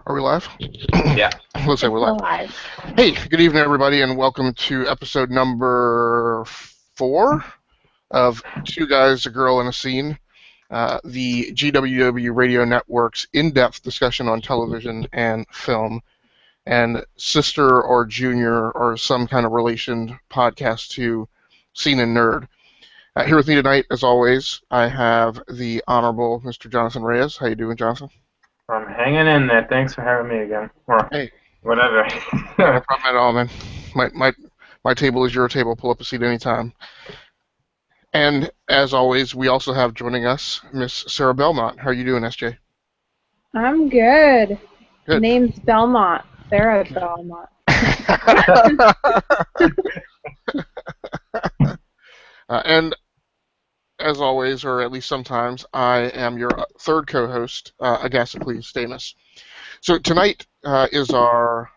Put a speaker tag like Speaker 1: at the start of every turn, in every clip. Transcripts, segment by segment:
Speaker 1: Are we live?
Speaker 2: Yeah.
Speaker 1: Looks like we're live. Hey, good evening, everybody, and welcome to episode number 4 of Two Guys, a Girl, and a Scene, the GWW Radio Network's in-depth discussion on television and film, and sister or junior or some kind of relation podcast to Scene and Nerd. Here with me tonight, as always, I have the Honorable Mr. Jonathan Reyes. How you doing, Jonathan?
Speaker 2: I'm hanging in there. Thanks for having me again. Or
Speaker 1: Hey.
Speaker 2: whatever.
Speaker 1: No problem at all, man. My table is your table. Pull up a seat anytime. And as always, we also have joining us Miss Sarah Belmont. How are you doing, SJ?
Speaker 3: I'm good.
Speaker 1: Good.
Speaker 3: Name's Belmont. Sarah Belmont.
Speaker 1: And as always, or at least sometimes, I am your third co-host, Agasicles Stamas. So tonight is our...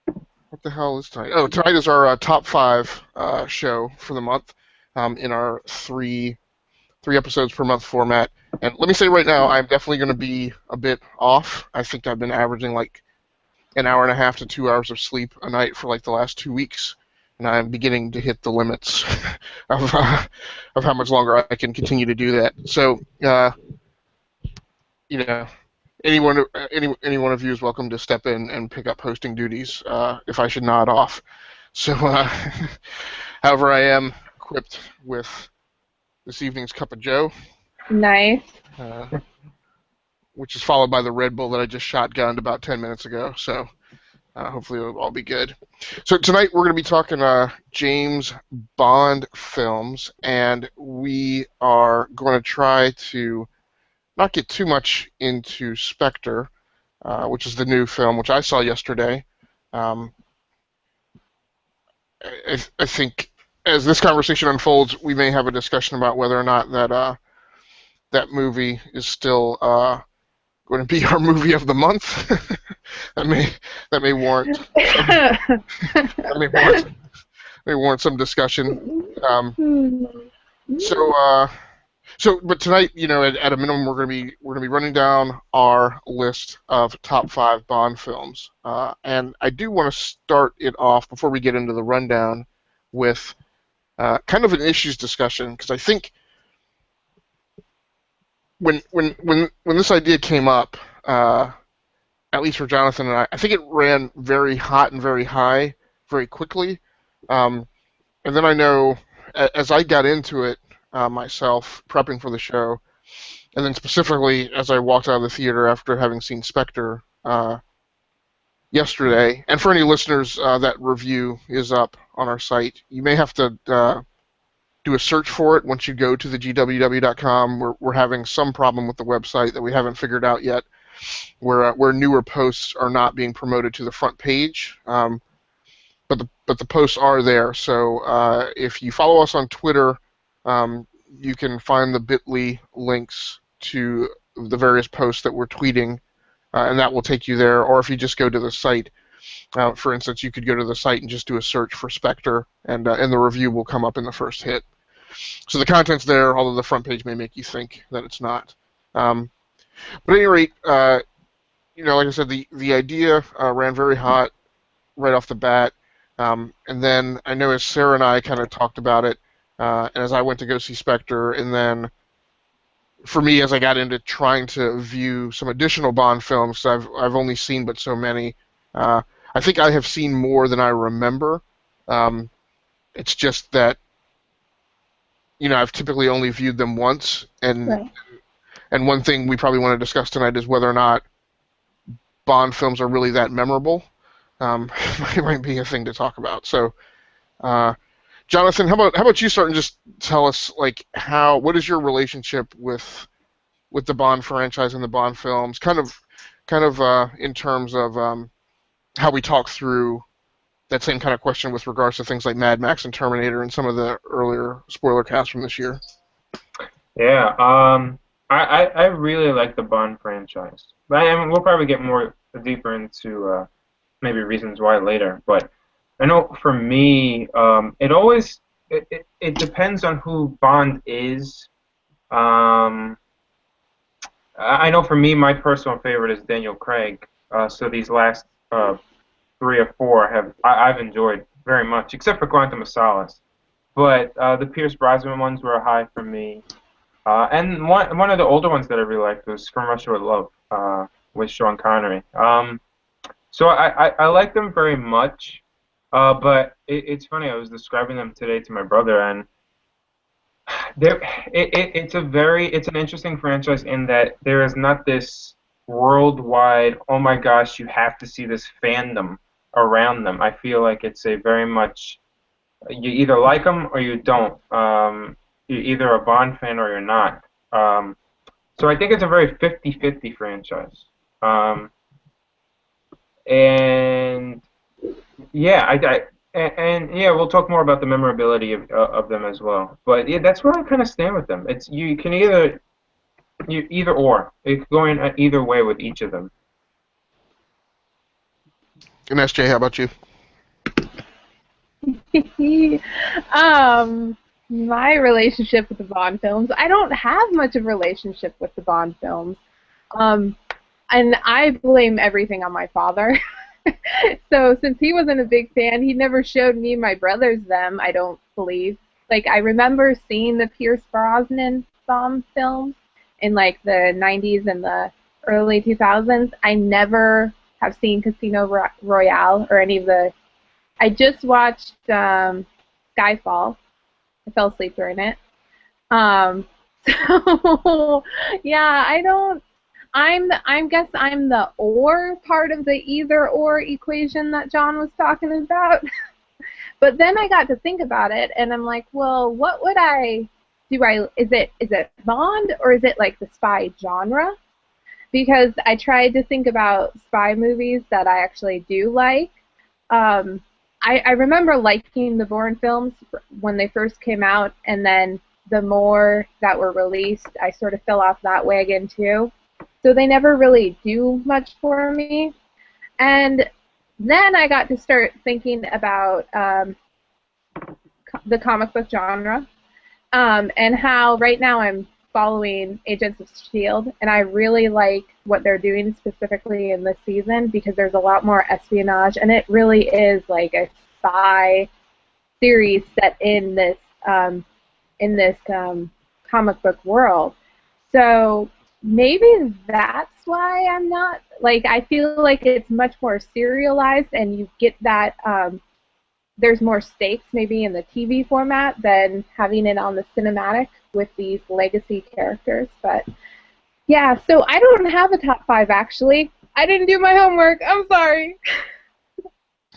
Speaker 1: What the hell is tonight? Oh, tonight is our top 5 show for the month in our three episodes per month format. And let me say right now, I'm definitely going to be a bit off. I think I've been averaging like an hour and a half to 2 hours of sleep a night for like the last 2 weeks, and I'm beginning to hit the limits of how much longer I can continue to do that. So, any one of you is welcome to step in and pick up hosting duties if I should nod off. So, however, I am equipped with this evening's cup of Joe.
Speaker 3: Nice.
Speaker 1: Which is followed by the Red Bull that I just shotgunned about 10 minutes ago. So, hopefully it'll all be good. So tonight we're going to be talking James Bond films, and we are going to try to not get too much into Spectre, which is the new film, which I saw yesterday. I think as this conversation unfolds, we may have a discussion about whether or not that movie is still going to be our movie of the month. that may warrant some discussion. But tonight, at a minimum, we're going to be running down our list of top 5 Bond films, and I do want to start it off before we get into the rundown with kind of an issues discussion, because I think when this idea came up, at least for Jonathan and I think it ran very hot and very high very quickly, and then I know as I got into it myself, prepping for the show, and then specifically as I walked out of the theater after having seen Spectre yesterday, and for any listeners, that review is up on our site. You may have to do a search for it once you go to TheGWW.com. We're having some problem with the website that we haven't figured out yet, where newer posts are not being promoted to the front page, but the posts are there. So if you follow us on Twitter, you can find the bit.ly links to the various posts that we're tweeting, and that will take you there. Or if you just go to the site, for instance, you could go to the site and just do a search for Spectre, and the review will come up in the first hit. So the content's there, although the front page may make you think that it's not. But at any rate, like I said, the idea ran very hot right off the bat, and then I know as Sarah and I kind of talked about it, and as I went to go see Spectre, and then for me, as I got into trying to view some additional Bond films, I've only seen but so many. I think I have seen more than I remember. It's just that, I've typically only viewed them once, and
Speaker 3: Right.
Speaker 1: And one thing we probably want to discuss tonight is whether or not Bond films are really that memorable. It might be a thing to talk about. So, Jonathan, how about you start and just tell us what is your relationship with the Bond franchise and the Bond films, kind of in terms of how we talk through that same kind of question with regards to things like Mad Max and Terminator and some of the earlier spoiler casts from this year.
Speaker 2: Yeah. I really like the Bond franchise. But we'll probably get more deeper into maybe reasons why later. But I know for me, it depends on who Bond is. I know for me, my personal favorite is Daniel Craig. So these last 3 or 4 I've enjoyed very much, except for Quantum of Solace. But the Pierce Brosnan ones were a high for me. And one of the older ones that I really liked was From Russia with Love with Sean Connery. So I like them very much. But it's funny. I was describing them today to my brother, and it's an interesting franchise in that there is not this worldwide, oh my gosh, you have to see this fandom around them. I feel like it's a very much, you either like them or you don't. You're either a Bond fan or you're not. So I think it's a very 50-50 franchise. And yeah, and yeah, we'll talk more about the memorability of them as well. But yeah, that's where I kind of stand with them. It's you can either or. It can go in either way with each of them.
Speaker 1: And SJ, how about you?
Speaker 3: My relationship with the Bond films, I don't have much of a relationship with the Bond films. And I blame everything on my father. So since he wasn't a big fan, he never showed me and my brothers them, I don't believe. Like, I remember seeing the Pierce Brosnan Bond films in, like, the 90s and the early 2000s. I never have seen Casino Royale or any of the... I just watched Skyfall. I fell asleep during it. So, yeah, I don't... I guess I'm the or part of the either or equation that John was talking about. But then I got to think about it, and I'm like, well, what would I do? Is it Bond or is it like the spy genre? Because I tried to think about spy movies that I actually do like. I remember liking the Bourne films when they first came out, and then the more that were released, I sort of fell off that wagon too. So they never really do much for me. And then I got to start thinking about the comic book genre and how right now I'm following Agents of S.H.I.E.L.D. and I really like what they're doing specifically in this season because there's a lot more espionage and it really is like a spy series set in this comic book world. So maybe that's why I'm not, like, I feel like it's much more serialized and you get that, there's more stakes maybe in the TV format than having it on the cinematic with these legacy characters. But, yeah, so I don't have a top 5, actually. I didn't do my homework. I'm sorry.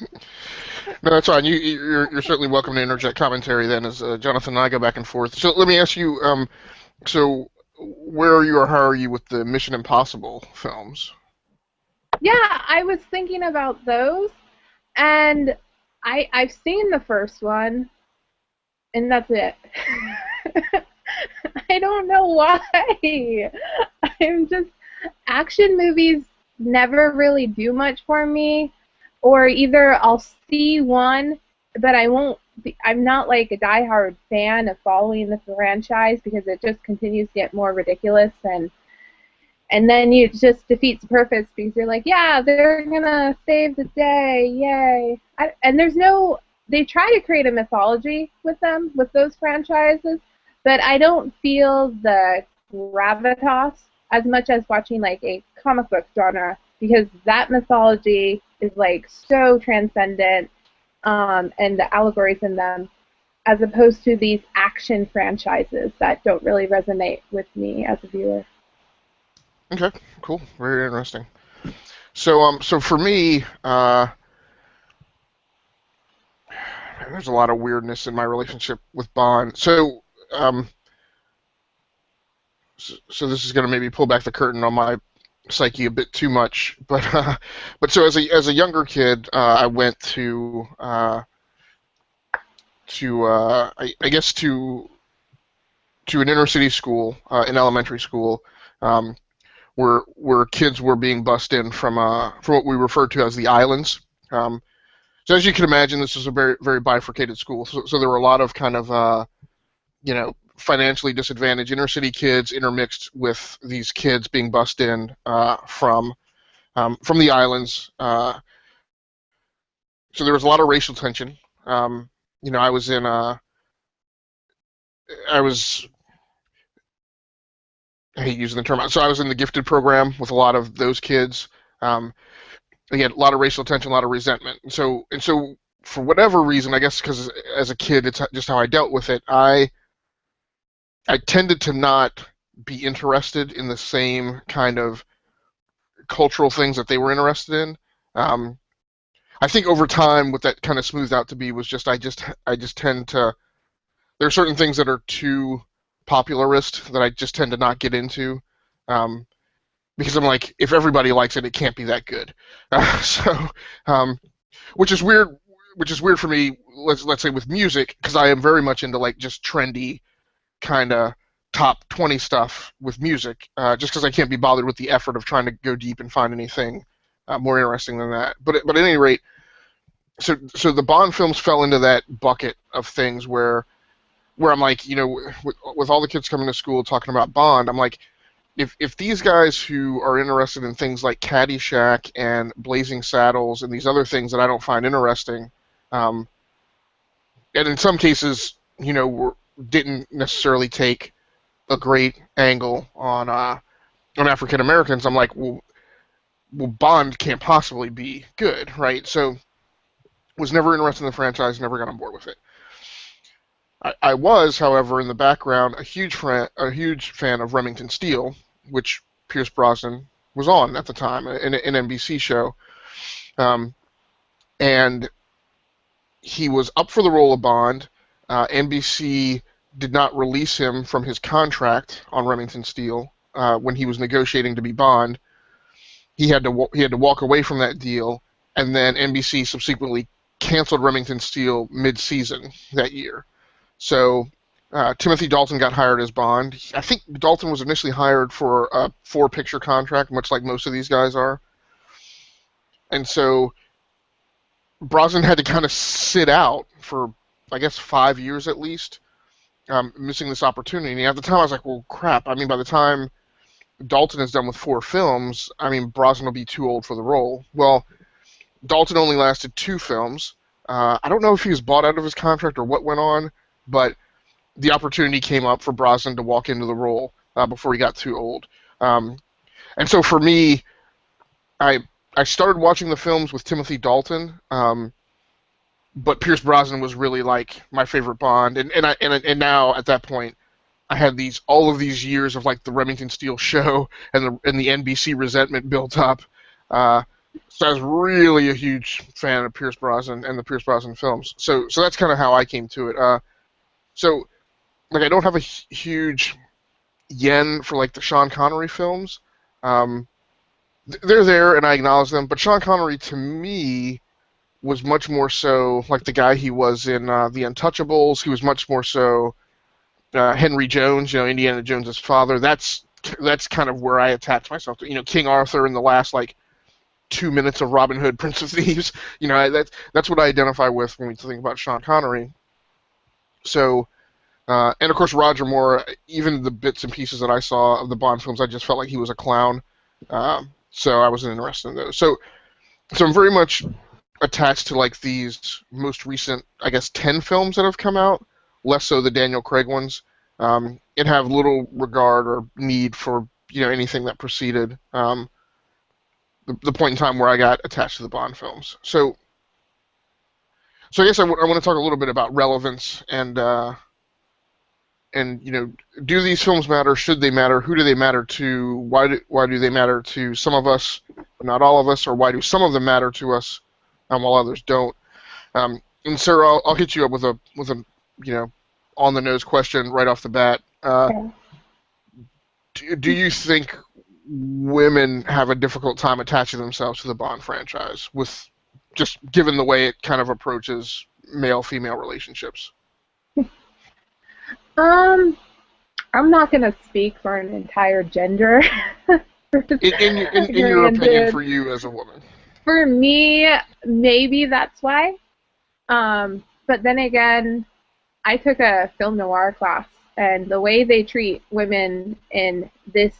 Speaker 1: No, that's fine. You're certainly welcome to interject commentary then as Jonathan and I go back and forth. So let me ask you, so where are you or how are you with the Mission Impossible films?
Speaker 3: Yeah, I was thinking about those, and I've seen the first one, and that's it. I don't know why. I'm just, action movies never really do much for me, or either I'll see one, but I'm not like a diehard fan of following the franchise because it just continues to get more ridiculous and then it just defeats the purpose because you're like, yeah, they're gonna save the day, yay. And they try to create a mythology with them, with those franchises, but I don't feel the gravitas as much as watching like a comic book genre because that mythology is like so transcendent and the allegories in them as opposed to these action franchises that don't really resonate with me as a viewer.
Speaker 1: Okay, cool. Very interesting. So, so for me, there's a lot of weirdness in my relationship with Bond. So, so this is going to maybe pull back the curtain on my psyche a bit too much, but so as a younger kid, I went to I guess to an inner city school, in elementary school, where kids were being bussed in from what we referred to as the islands. So as you can imagine, this was a very very bifurcated school. So there were a lot of kind of financially disadvantaged inner city kids intermixed with these kids being bussed in from from the islands. So there was a lot of racial tension. I was in I was I hate using the term. So I was in the gifted program with a lot of those kids. Um, Again, a lot of racial tension, a lot of resentment. And so for whatever reason, I guess because as a kid, it's just how I dealt with it. I tended to not be interested in the same kind of cultural things that they were interested in. Um, I think over time, what that kind of smoothed out to be was just tend to, there are certain things that are too popularist that I just tend to not get into. Um, because I'm like, if everybody likes it, it can't be that good. So, um, which is weird. Which is weird for me. Let's say with music, because I am very much into like just trendy kind of top 20 stuff with music. Just because I can't be bothered with the effort of trying to go deep and find anything more interesting than that. But at any rate, so the Bond films fell into that bucket of things where I'm like, with all the kids coming to school talking about Bond, I'm like, if these guys who are interested in things like Caddyshack and Blazing Saddles and these other things that I don't find interesting, and in some cases, didn't necessarily take a great angle on African Americans, I'm like, well, Bond can't possibly be good, right? So was never interested in the franchise, never got on board with it. I was, however, in the background, a huge fan of Remington Steele, which Pierce Brosnan was on at the time, an NBC show, um, and he was up for the role of Bond. NBC did not release him from his contract on Remington Steele when he was negotiating to be Bond. He had to walk away from that deal, and then NBC subsequently canceled Remington Steele mid-season that year. So Timothy Dalton got hired as Bond. I think Dalton was initially hired for a 4-picture contract, much like most of these guys are. And so Brosnan had to kind of sit out for, I guess, 5 years at least, missing this opportunity. And at the time, I was like, well, crap. I mean, by the time Dalton is done with 4 films, I mean, Brosnan will be too old for the role. Well, Dalton only lasted 2 films. I don't know if he was bought out of his contract or what went on, but the opportunity came up for Brosnan to walk into the role before he got too old. And so for me, I started watching the films with Timothy Dalton, but Pierce Brosnan was really like my favorite Bond, and now at that point, I had all of these years of like the Remington Steele show and the NBC resentment built up. So I was really a huge fan of Pierce Brosnan and the Pierce Brosnan films. So that's kind of how I came to it. So like I don't have a huge yen for like the Sean Connery films. They're there and I acknowledge them, but Sean Connery to me was much more so like the guy he was in The Untouchables. He was much more so Henry Jones, Indiana Jones's father. That's kind of where I attach myself to. King Arthur in the last like 2 minutes of Robin Hood, Prince of Thieves. That's what I identify with when we think about Sean Connery. So, and of course Roger Moore. Even the bits and pieces that I saw of the Bond films, I just felt like he was a clown. So I wasn't interested in those. So I'm very much attached to like these most recent, I guess, 10 films that have come out, less so the Daniel Craig ones, and have little regard or need for anything that preceded the point in time where I got attached to the Bond films. So I guess I want to talk a little bit about relevance and do these films matter? Should they matter? Who do they matter to? Why do they matter to some of us, but not all of us? Or why do some of them matter to us, while others don't? And Sarah, I'll hit you up with a on the nose question right off the bat.
Speaker 3: Okay.
Speaker 1: Do you think women have a difficult time attaching themselves to the Bond franchise, with just given the way it kind of approaches male-female relationships?
Speaker 3: I'm not gonna speak for an entire gender.
Speaker 1: In your opinion, for you as a woman.
Speaker 3: For me, maybe that's why. But then again, I took a film noir class, and the way they treat women in this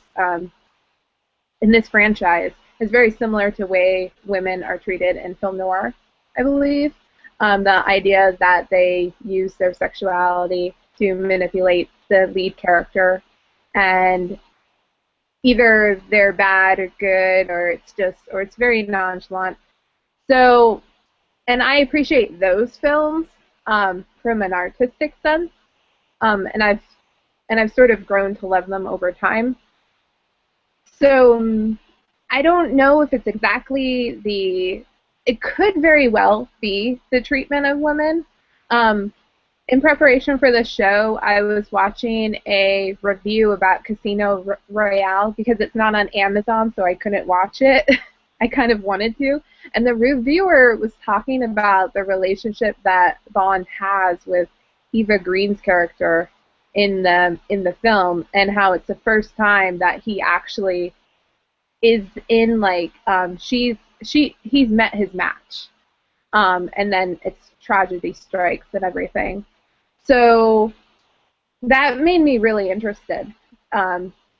Speaker 3: franchise is very similar to the way women are treated in film noir, I believe. The idea that they use their sexuality to manipulate the lead character, and either they're bad or good, or it's very nonchalant. So, and I appreciate those films from an artistic sense, and I've sort of grown to love them over time. So I don't know if it's exactly it could very well be the treatment of women. In preparation for the show, I was watching a review about Casino Royale because it's not on Amazon, so I couldn't watch it. I kind of wanted to. And the reviewer was talking about the relationship that Bond has with Eva Green's character in the film, and how it's the first time that he actually is in, like, he's met his match, and then it's tragedy strikes and everything. So that made me really interested,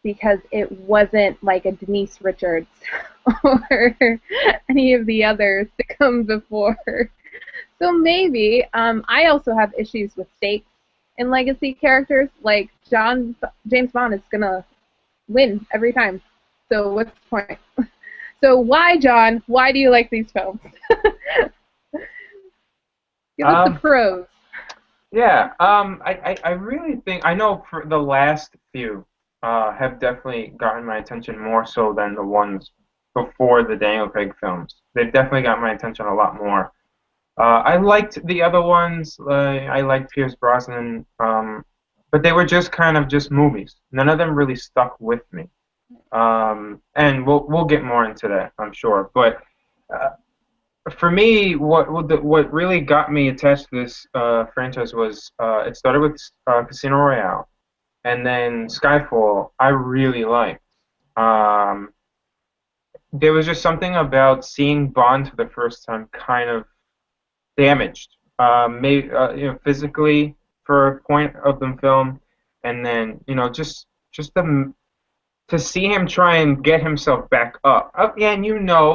Speaker 3: because it wasn't like a Denise Richards or any of the others to come before. So maybe I also have issues with stakes in legacy characters. Like James Bond is gonna win every time. So what's the point? So why, John? Why do you like these films? Give us the pros.
Speaker 2: Yeah, I really think, I know for the last few have definitely gotten my attention more so than the ones before the Daniel Craig films. They've definitely got my attention a lot more. I liked the other ones. I liked Pierce Brosnan, but they were just kind of just movies. None of them really stuck with me. And we'll get more into that, I'm sure. But for me, what really got me attached to this franchise was it started with Casino Royale, and then Skyfall. I really liked. There was just something about seeing Bond for the first time kind of damaged, maybe physically for a point of the film, and then just to see him try and get himself back up. Yeah, and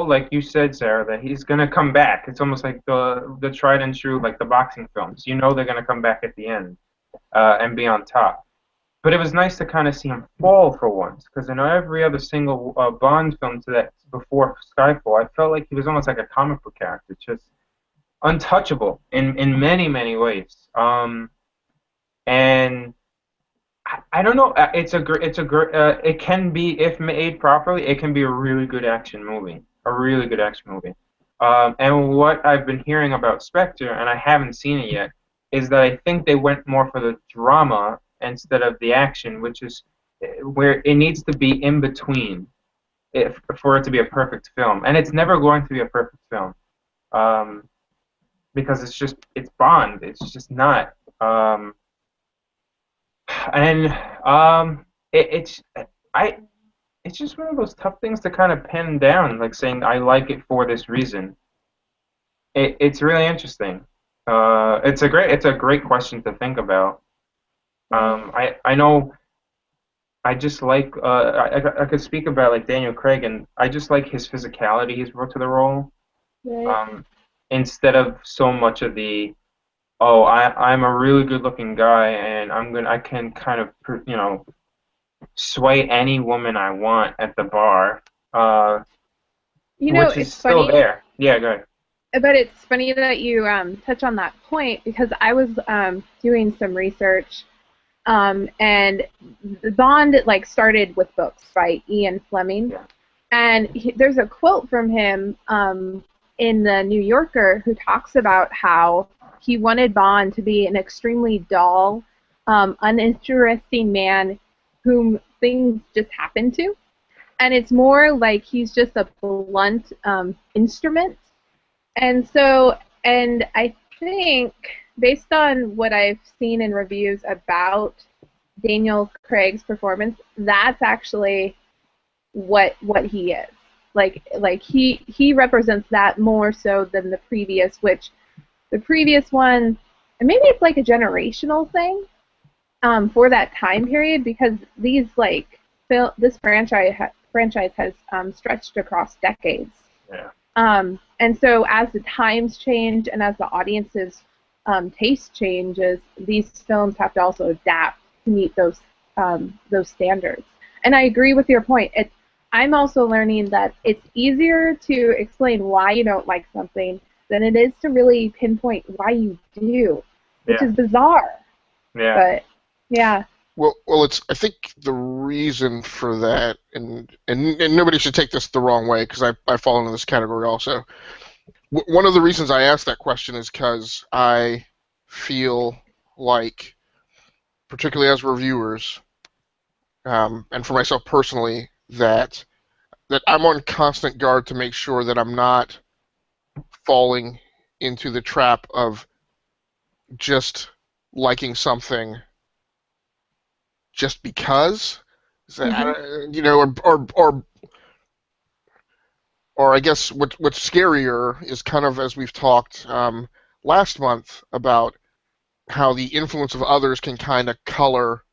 Speaker 2: like you said, Sarah, that he's gonna come back. It's almost like the tried and true, like the boxing films. They're gonna come back at the end and be on top. But it was nice to kind of see him fall for once, because every other single Bond film to that before Skyfall, I felt like he was almost like a comic book character, just untouchable in many, many ways. And I don't know. It can be, if made properly, it can be a really good action movie. A really good action movie. And what I've been hearing about Spectre, and I haven't seen it yet, is that I think they went more for the drama instead of the action, which is where it needs to be in between for it to be a perfect film. And it's never going to be a perfect film, because it's Bond. It's just not. It's just one of those tough things to kind of pin down, like saying I like it for this reason. It's really interesting. It's a great question to think about. I know. I just like I could speak about like Daniel Craig, and I just like his physicality he's brought to the role,
Speaker 3: Right.
Speaker 2: instead of so much of the I'm a really good-looking guy, and I can kind of sway any woman I want at the bar, which is
Speaker 3: It's
Speaker 2: still
Speaker 3: funny.
Speaker 2: there. Yeah, go ahead.
Speaker 3: But it's funny that you touch on that point, because I was doing some research, and Bond started with books by Ian Fleming,
Speaker 2: Yeah.
Speaker 3: and there's a quote from him in the New Yorker who talks about how he wanted Bond to be an extremely dull, uninteresting man whom things just happen to, and it's more like he's just a blunt instrument. And I think, based on what I've seen in reviews about Daniel Craig's performance, that's actually what he is. Like he represents that more so than the previous, which the previous one, and maybe it's like a generational thing for that time period, because these this franchise franchise has stretched across decades.
Speaker 2: Yeah.
Speaker 3: And so as the times change and as the audience's taste changes, these films have to also adapt to meet those standards. And I agree with your point. I'm also learning that it's easier to explain why you don't like something than it is to really pinpoint why you do, which is bizarre.
Speaker 2: Yeah.
Speaker 3: But yeah.
Speaker 1: Well, I think the reason for that, and nobody should take this the wrong way because I fall into this category also. One of the reasons I asked that question is because I feel like, particularly as reviewers, and for myself personally, that I'm on constant guard to make sure that I'm not falling into the trap of just liking something just because, or I guess what's scarier is kind of, as we've talked last month about how the influence of others can kind of color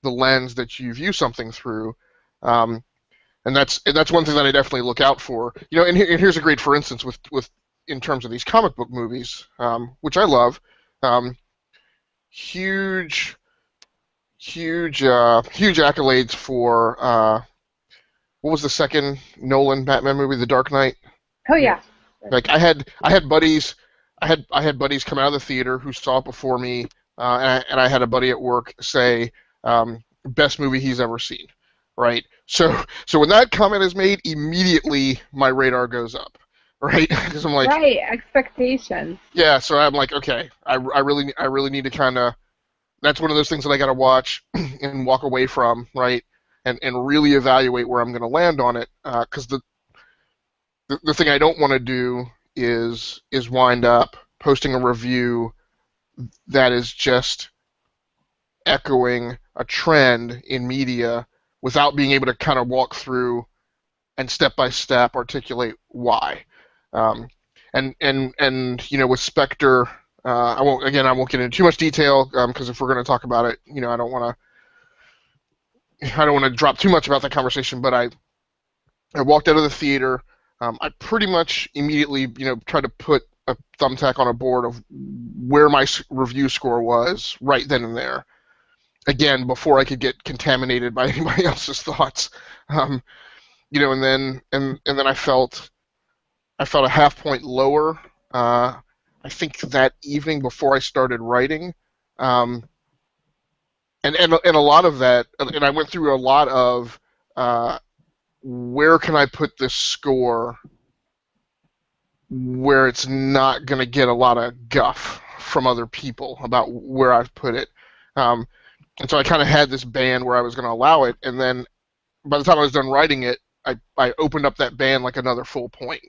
Speaker 1: the lens that you view something through, and that's one thing that I definitely look out for. And here's a great for instance with in terms of these comic book movies, which I love, huge accolades for what was the second Nolan Batman movie, The Dark Knight?
Speaker 3: Oh yeah.
Speaker 1: Like I had buddies come out of the theater who saw it before me, and I had a buddy at work say best movie he's ever seen, right? So when that comment is made, immediately my radar goes up, right? Because I'm like,
Speaker 3: right, expectations.
Speaker 1: Yeah, so I'm like, okay, I really need to kind of. That's one of those things that I got to watch and walk away from, right? And really evaluate where I'm going to land on it, because the thing I don't want to do is wind up posting a review that is just echoing a trend in media without being able to kind of walk through and step by step articulate why. And with Spectre, I won't get into too much detail because if we're going to talk about it, I don't want to drop too much about that conversation. But I walked out of the theater. I pretty much immediately, tried to put a thumbtack on a board of where my review score was right then and there. Again, before I could get contaminated by anybody else's thoughts, and then I felt a half point lower. I think that evening before I started writing, and a lot of that, and I went through a lot of where can I put this score where it's not going to get a lot of guff from other people about where I've put it. And so I kind of had this band where I was going to allow it, and then by the time I was done writing it, I opened up that band like another full point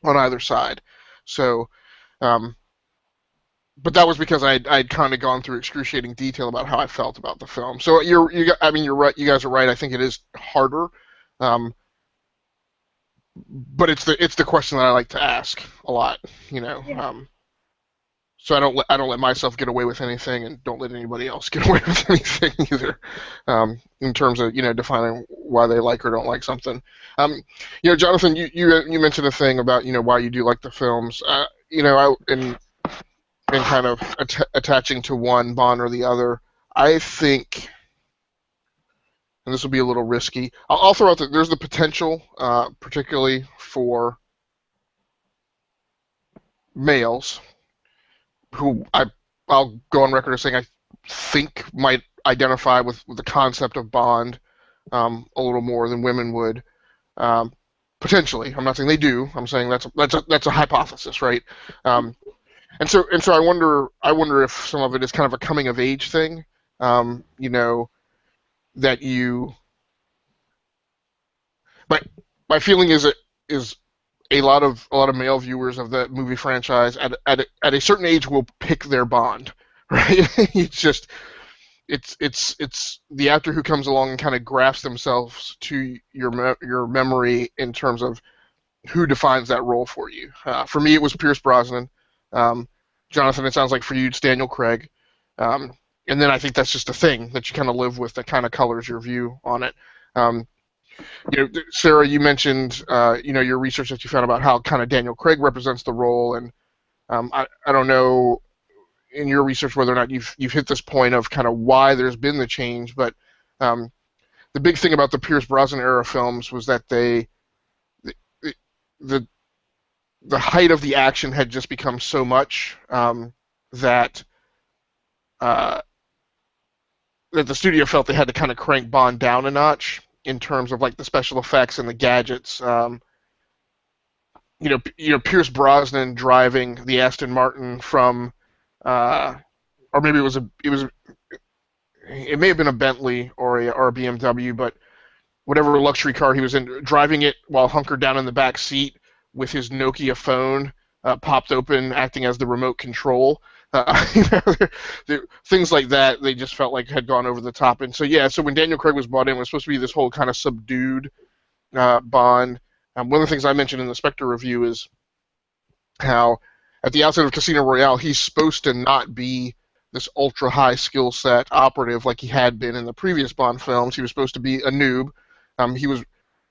Speaker 1: on either side. So, but that was because I'd kind of gone through excruciating detail about how I felt about the film. So you're right. You guys are right. I think it is harder, but it's the question that I like to ask a lot.
Speaker 3: Yeah.
Speaker 1: So I don't let myself get away with anything, and don't let anybody else get away with anything either. In terms of defining why they like or don't like something. Jonathan, you mentioned a thing about why you do like the films. And kind of attaching to one Bond or the other. I think, and this will be a little risky. I'll throw out that there's the potential, particularly for males, who I'll go on record as saying I think might identify with the concept of Bond a little more than women would. Potentially, I'm not saying they do. I'm saying that's a hypothesis, right? And so I wonder if some of it is kind of a coming of age thing, that you. But my feeling is a lot of male viewers of the movie franchise at a certain age will pick their Bond, right? It's the actor who comes along and kind of grafts themselves to your memory in terms of who defines that role for you. For me, it was Pierce Brosnan. Jonathan, it sounds like for you it's Daniel Craig. And then I think that's just a thing that you kind of live with that kind of colors your view on it. Sarah, you mentioned your research that you found about how kind of Daniel Craig represents the role, and I don't know in your research whether or not you've hit this point of kind of why there's been the change, but the big thing about the Pierce Brosnan era films was that the the height of the action had just become so much that uh, that the studio felt they had to kind of crank Bond down a notch in terms of like the special effects and the gadgets. Pierce Brosnan driving the Aston Martin from, or maybe it may have been a Bentley or a BMW, but whatever luxury car he was in, driving it while hunkered down in the back seat with his Nokia phone popped open, acting as the remote control. Things like that, they just felt like had gone over the top. And so when Daniel Craig was brought in, it was supposed to be this whole kind of subdued Bond. One of the things I mentioned in the Spectre review is how at the outset of Casino Royale, he's supposed to not be this ultra-high skill set operative like he had been in the previous Bond films. He was supposed to be a noob. He was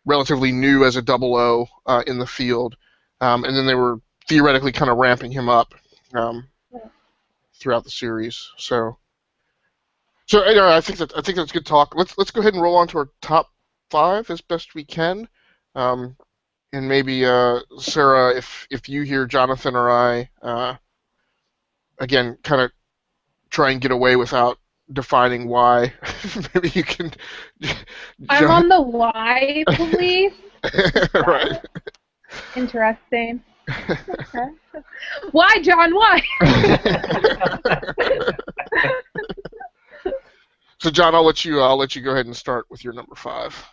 Speaker 1: relatively new as a 00 in the field. And then they were theoretically kind of ramping him up throughout the series. So anyway, I think that's good talk. Let's go ahead and roll on to our top 5 as best we can. And maybe Sarah, if you hear Jonathan or I again kind of try and get away without defining why, maybe you can.
Speaker 3: I'm on the why, please.
Speaker 1: Right.
Speaker 3: Interesting. Why, John? Why?
Speaker 1: So, John, I'll let you go ahead and start with your number 5.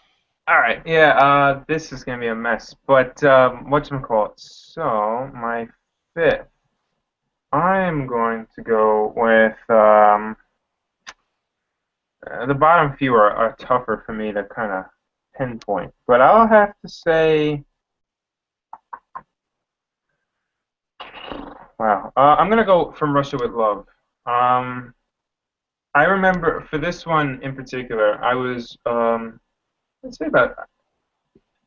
Speaker 2: All right, yeah, this is gonna be a mess, but whatchamacallit? So my 5th, I'm going to go with the bottom few are tougher for me to kind of pinpoint, but I'll have to say, wow, I'm gonna go From Russia with Love. I remember for this one in particular, I was let's say about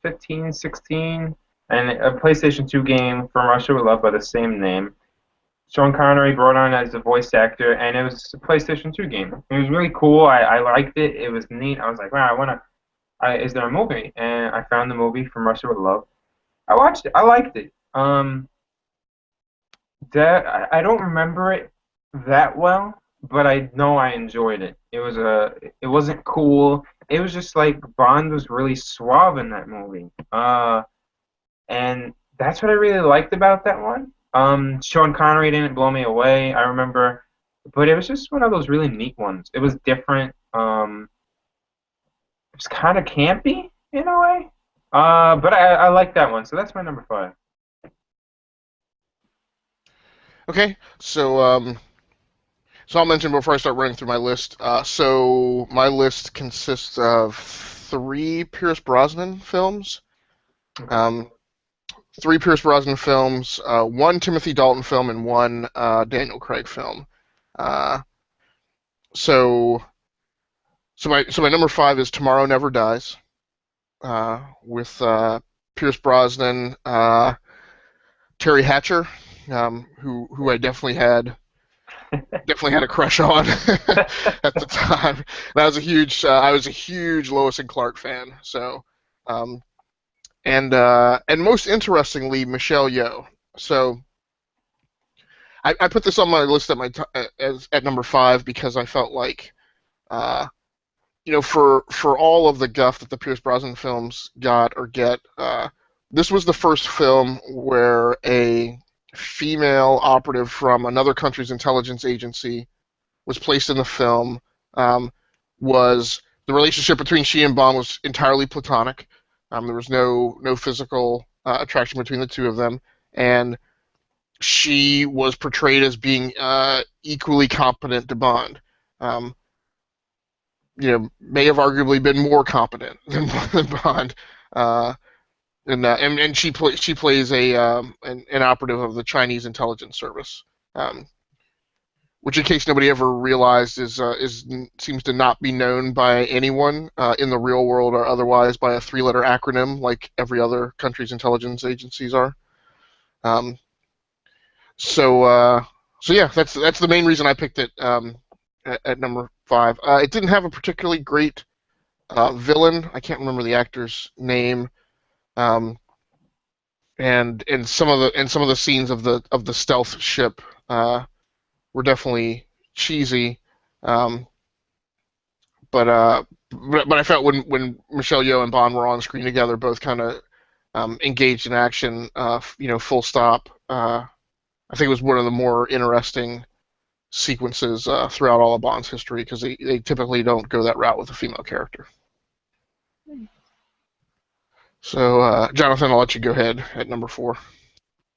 Speaker 2: 15, 16, and a PlayStation 2 game From Russia with Love by the same name. Sean Connery brought on as a voice actor, and it was a PlayStation 2 game. It was really cool. I liked it. It was neat. I was like, wow, is there a movie? And I found the movie From Russia with Love. I watched it. I liked it. I don't remember it that well, but I know I enjoyed it. It wasn't cool. It was just like Bond was really suave in that movie. And that's what I really liked about that one. Sean Connery didn't blow me away, I remember, but it was just one of those really neat ones. It was different. It was kind of campy in a way. But I like that one, so that's my number 5.
Speaker 1: Okay, so I'll mention before I start running through my list. So my list consists of 3 Pierce Brosnan films, 3 Pierce Brosnan films, 1 Timothy Dalton film, and 1 Daniel Craig film. So my number 5 is Tomorrow Never Dies, with Pierce Brosnan, Terry Hatcher, who I definitely had a crush on at the time. And I was a huge Lois and Clark fan. So, and most interestingly, Michelle Yeoh. So, I put this on my list at number 5 because I felt like, for all of the guff that the Pierce Brosnan films got or get, this was the first film where a female operative from another country's intelligence agency was placed in the film. Was the relationship between she and Bond was entirely platonic. There was no physical attraction between the two of them, and she was portrayed as being equally competent to Bond. May have arguably been more competent than Bond. And she plays an operative of the Chinese intelligence service, which in case nobody ever realized seems to not be known by anyone in the real world or otherwise by a three-letter acronym like every other country's intelligence agencies are. Um, so yeah, that's the main reason I picked it at number 5. It didn't have a particularly great villain. I can't remember the actor's name. And some of the scenes of the stealth ship were definitely cheesy. But I felt when Michelle Yeoh and Bond were on screen together, both kind of engaged in action, full stop. I think it was one of the more interesting sequences throughout all of Bond's history because they typically don't go that route with a female character. So, Jonathan, I'll let you go ahead at number 4.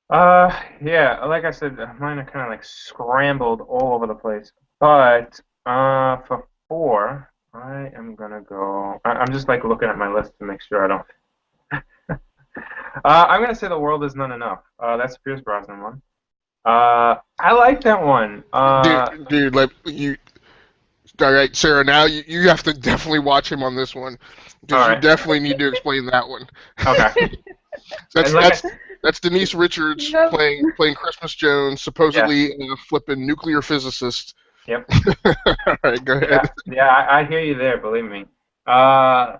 Speaker 2: Yeah, like I said, mine are kind of like scrambled all over the place. But for 4, I am gonna go. I'm just like looking at my list to make sure I don't. I'm gonna say The World Is Not Enough. That's the Pierce Brosnan one. I like that one.
Speaker 1: Dude, like you. All right, Sarah. Now you have to definitely watch him on this one because you definitely need to explain that one.
Speaker 2: Okay.
Speaker 1: That's Denise Richards playing Christmas Jones, supposedly a flippin' nuclear physicist.
Speaker 2: Yep.
Speaker 1: All right, go ahead.
Speaker 2: Yeah, I hear you there. Believe me. I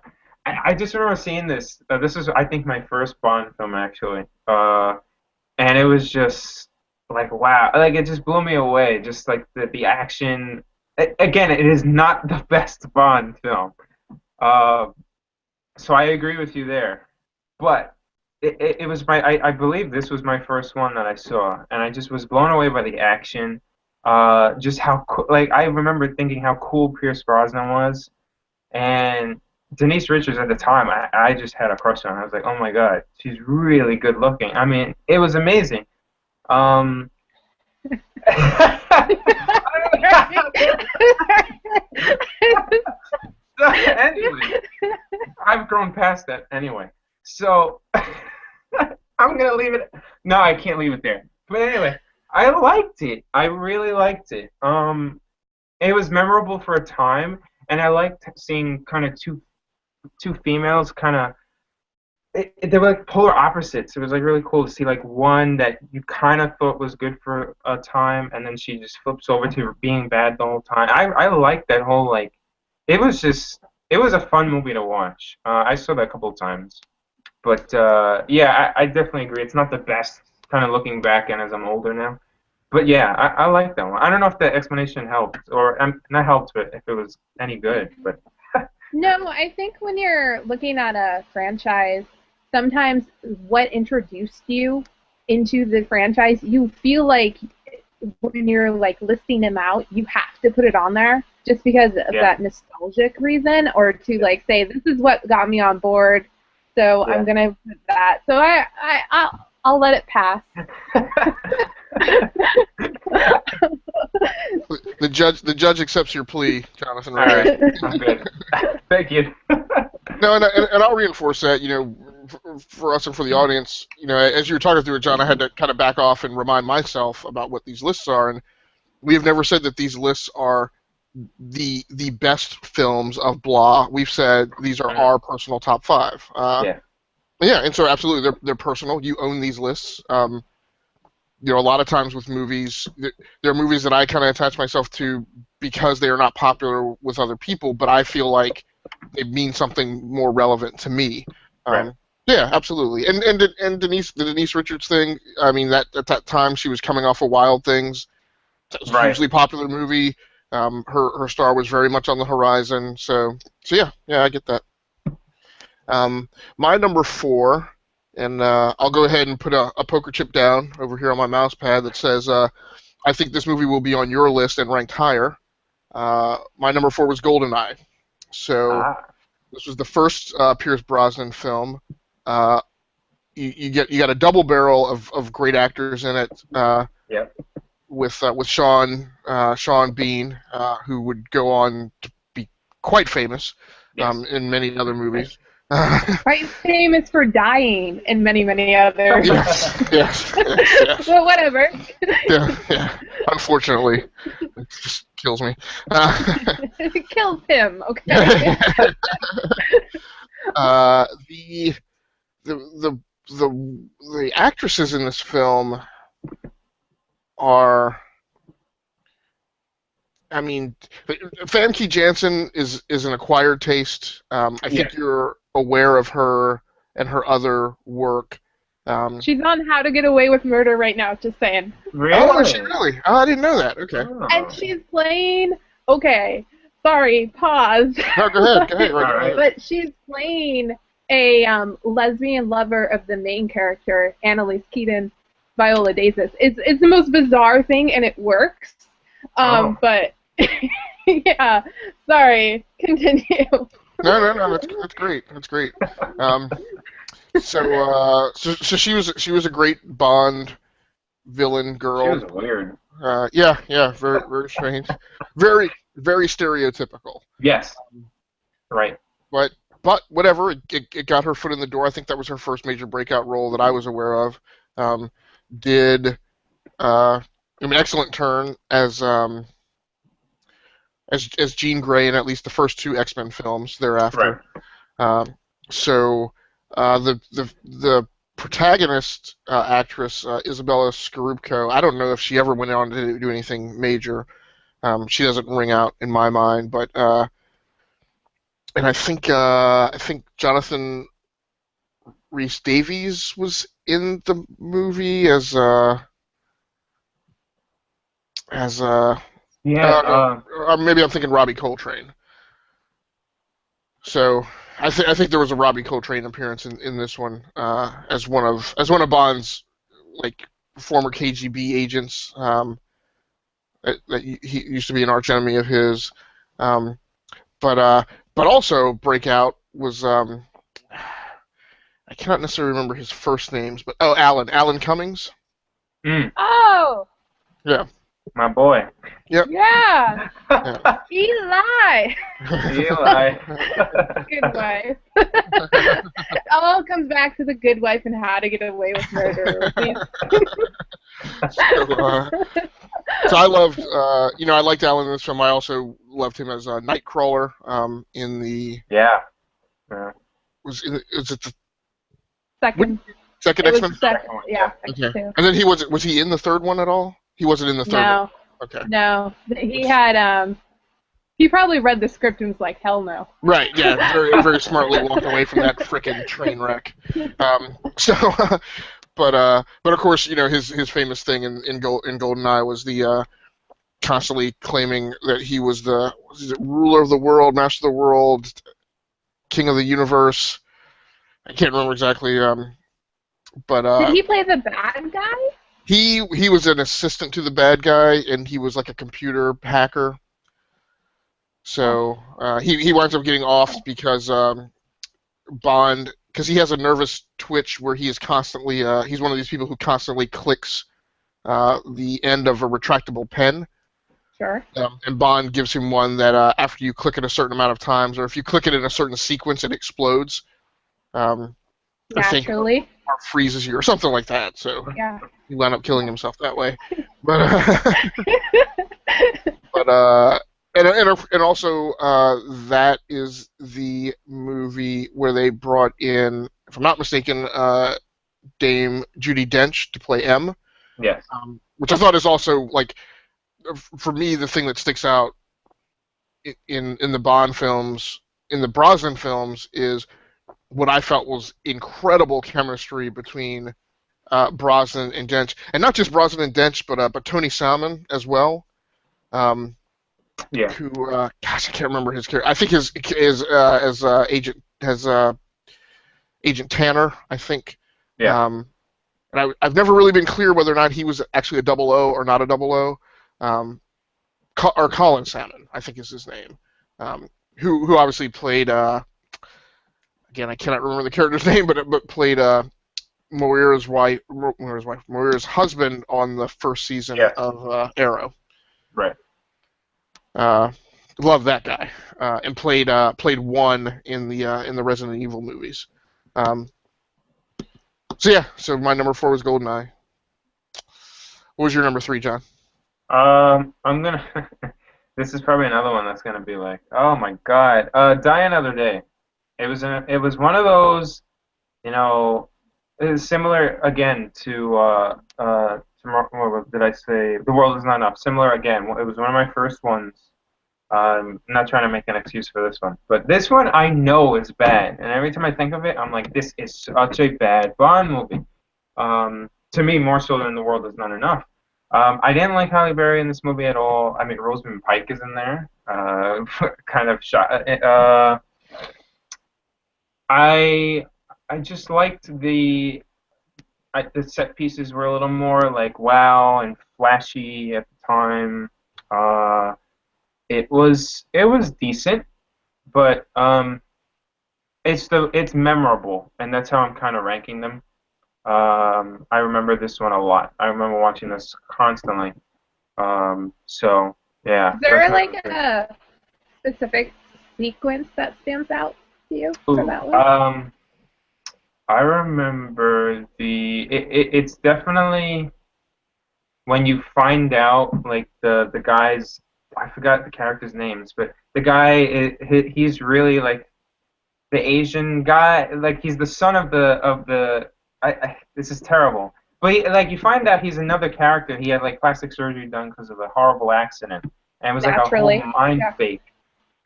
Speaker 2: just remember seeing this. This was, I think, my first Bond film actually, and it was just like wow, like it just blew me away. Just like the action. Again, it is not the best Bond film, so I agree with you there. But it was I believe this was my first one that I saw, and I just was blown away by the action. Just how like I remember thinking how cool Pierce Brosnan was, and Denise Richards at the time, I just had a crush on her. I was like, oh my god, she's really good looking. I mean, it was amazing. Anyway, I've grown past that anyway. So I'm gonna leave it. No, I can't leave it there. But anyway, I liked it. I really liked it. It was memorable for a time, and I liked seeing kind of two females kind of. They were like polar opposites. It was like really cool to see like one that you kind of thought was good for a time, and then she just flips over to being bad the whole time. I liked that whole like. It was a fun movie to watch. I saw that a couple of times, but yeah, I definitely agree. It's not the best kind of looking back and as I'm older now, but yeah, I like that one. I don't know if the explanation helped or not helped, but if it was any good, but.
Speaker 3: No, I think when you're looking at a franchise, sometimes what introduced you into the franchise, you feel like when you're like listing them out, you have to put it on there just because of that nostalgic reason, or to like say this is what got me on board, so I'm gonna put that. So I'll let it pass.
Speaker 1: The judge accepts your plea, Jonathan Reyes.
Speaker 2: All right, I'm good. Thank you.
Speaker 1: No, and I'll reinforce that. For us and for the audience, as you were talking through it, John, I had to kind of back off and remind myself about what these lists are, and we have never said that these lists are the best films of blah. We've said these are our personal top 5. Yeah, and so absolutely, they're personal. You own these lists. A lot of times with movies, there are movies that I kind of attach myself to because they are not popular with other people, but I feel like they mean something more relevant to me.
Speaker 2: Right.
Speaker 1: Yeah, absolutely. And the Denise Richards thing, I mean, at that time she was coming off of Wild Things. It was a hugely popular movie. Her star was very much on the horizon. So yeah, I get that. My number 4, and I'll go ahead and put a poker chip down over here on my mouse pad that says, I think this movie will be on your list and ranked higher. My number 4 was GoldenEye. So this was the first Pierce Brosnan film. You got a double barrel of great actors in it. With Sean Bean, who would go on to be quite famous in many other movies.
Speaker 3: Quite famous for dying in many, many other.
Speaker 1: Yes.
Speaker 3: But whatever.
Speaker 1: Yeah. unfortunately. It just kills me.
Speaker 3: It kills him, okay?
Speaker 1: The the the actresses in this film are, I mean, Famke Janssen is an acquired taste. I think you're aware of her and her other work.
Speaker 3: She's on How to Get Away with Murder right now, just saying.
Speaker 2: Really?
Speaker 1: Oh, is she really? Oh, I didn't know that. Okay.
Speaker 2: Oh.
Speaker 3: And she's playing, okay, sorry, pause.
Speaker 1: No, go ahead. Go ahead.
Speaker 2: All right.
Speaker 3: But she's playing a lesbian lover of the main character, Annalise Keaton, Viola Davis. It's the most bizarre thing, and it works. But yeah, sorry. Continue.
Speaker 1: No. That's great. That's great. So she was a great Bond villain girl.
Speaker 2: She was weird.
Speaker 1: Yeah, very strange, very stereotypical.
Speaker 2: Yes. Right.
Speaker 1: But whatever, it got her foot in the door. I think that was her first major breakout role that I was aware of. Excellent turn as Jean Grey in at least the first two X-Men films thereafter.
Speaker 2: Right.
Speaker 1: The protagonist actress, Isabella Scorupco, I don't know if she ever went on to do anything major. She doesn't ring out in my mind, but and I think Jonathan Rhys Davies was in the movie as maybe I'm thinking Robbie Coltrane. So I think there was a Robbie Coltrane appearance in this one as one of Bond's like former KGB agents. That he used to be an arch enemy of his. But also breakout was I cannot necessarily remember his first names, but Alan Cummings.
Speaker 3: Oh.
Speaker 1: Yeah.
Speaker 2: My boy.
Speaker 1: Yep.
Speaker 3: Yeah.
Speaker 1: Yeah.
Speaker 3: Eli. Good wife. It all comes back to The Good Wife and How to Get Away with Murder.
Speaker 1: So I loved, I liked Alan in this film. I also loved him as Nightcrawler in the.
Speaker 2: Yeah.
Speaker 1: Was it the
Speaker 3: Second
Speaker 1: X-Men?
Speaker 3: Yeah.
Speaker 1: Okay.
Speaker 3: Two.
Speaker 1: And then was he in the third one at all? He wasn't in the third one. Okay.
Speaker 3: No. He had he probably read the script and was like, hell no.
Speaker 1: Right, yeah, very very smartly walked away from that frickin' train wreck. But of course, his famous thing in GoldenEye was the constantly claiming that he was the ruler of the world, master of the world, king of the universe. I can't remember exactly. But
Speaker 3: did he play the bad guy?
Speaker 1: He was an assistant to the bad guy, and he was like a computer hacker. So he winds up getting off because Bond, because he has a nervous twitch where he is constantly he's one of these people who constantly clicks the end of a retractable pen.
Speaker 3: Sure.
Speaker 1: And Bond gives him one that after you click it a certain amount of times, or if you click it in a certain sequence, it explodes.
Speaker 3: Naturally.
Speaker 1: Or freezes you, or something like that. So
Speaker 3: yeah.
Speaker 1: He wound up killing himself that way. But and also that is the movie where they brought in, if I'm not mistaken, Dame Judi Dench to play M.
Speaker 2: Yes.
Speaker 1: Which I thought is also, like, for me, the thing that sticks out in the Bond films, in the Brosnan films, is what I felt was incredible chemistry between Brosnan and Dench, and not just Brosnan and Dench, but Tony Salmon as well.
Speaker 2: Yeah.
Speaker 1: Who, gosh, I can't remember his character. I think his Agent Tanner, I think.
Speaker 2: Yeah.
Speaker 1: And I've never really been clear whether or not he was actually a 00 or not a 00. Or Colin Salmon, I think is his name. Who obviously played. Again, I cannot remember the character's name, but played Moira's husband on the first season of Arrow.
Speaker 2: Right.
Speaker 1: Love that guy, and played one in the Resident Evil movies. So my number 4 was GoldenEye. What was your number 3, John?
Speaker 2: I'm gonna. This is probably another one that's gonna be like, oh my God. Die Another Day. It was one of those, you know, it was similar again what did I say? The World Is Not Enough. Similar again. It was one of my first ones. I'm not trying to make an excuse for this one, but this one I know is bad, and every time I think of it, I'm like, this is such a bad Bond movie. To me, more so than The World Is Not Enough. I didn't like Halle Berry in this movie at all. I mean, Rosamund Pike is in there, kind of shot. I I just liked the set pieces were a little more like wow and flashy at the time. Uh, it was decent, but it's memorable, and that's how I'm kind of ranking them. I remember this one a lot. I remember watching this constantly. So yeah,
Speaker 3: Is there
Speaker 2: that's my
Speaker 3: like
Speaker 2: number
Speaker 3: a specific sequence that stands out to you
Speaker 2: three.
Speaker 3: for
Speaker 2: Ooh,
Speaker 3: that one?
Speaker 2: I remember it's definitely when you find out like the guy's I forgot the character's names, but the guy he's really like the Asian guy, like he's the son of the this is terrible. But like you find out he's another character. He had like plastic surgery done because of a horrible accident, and it was like a whole
Speaker 3: Naturally.
Speaker 2: mind
Speaker 3: Yeah.
Speaker 2: fake.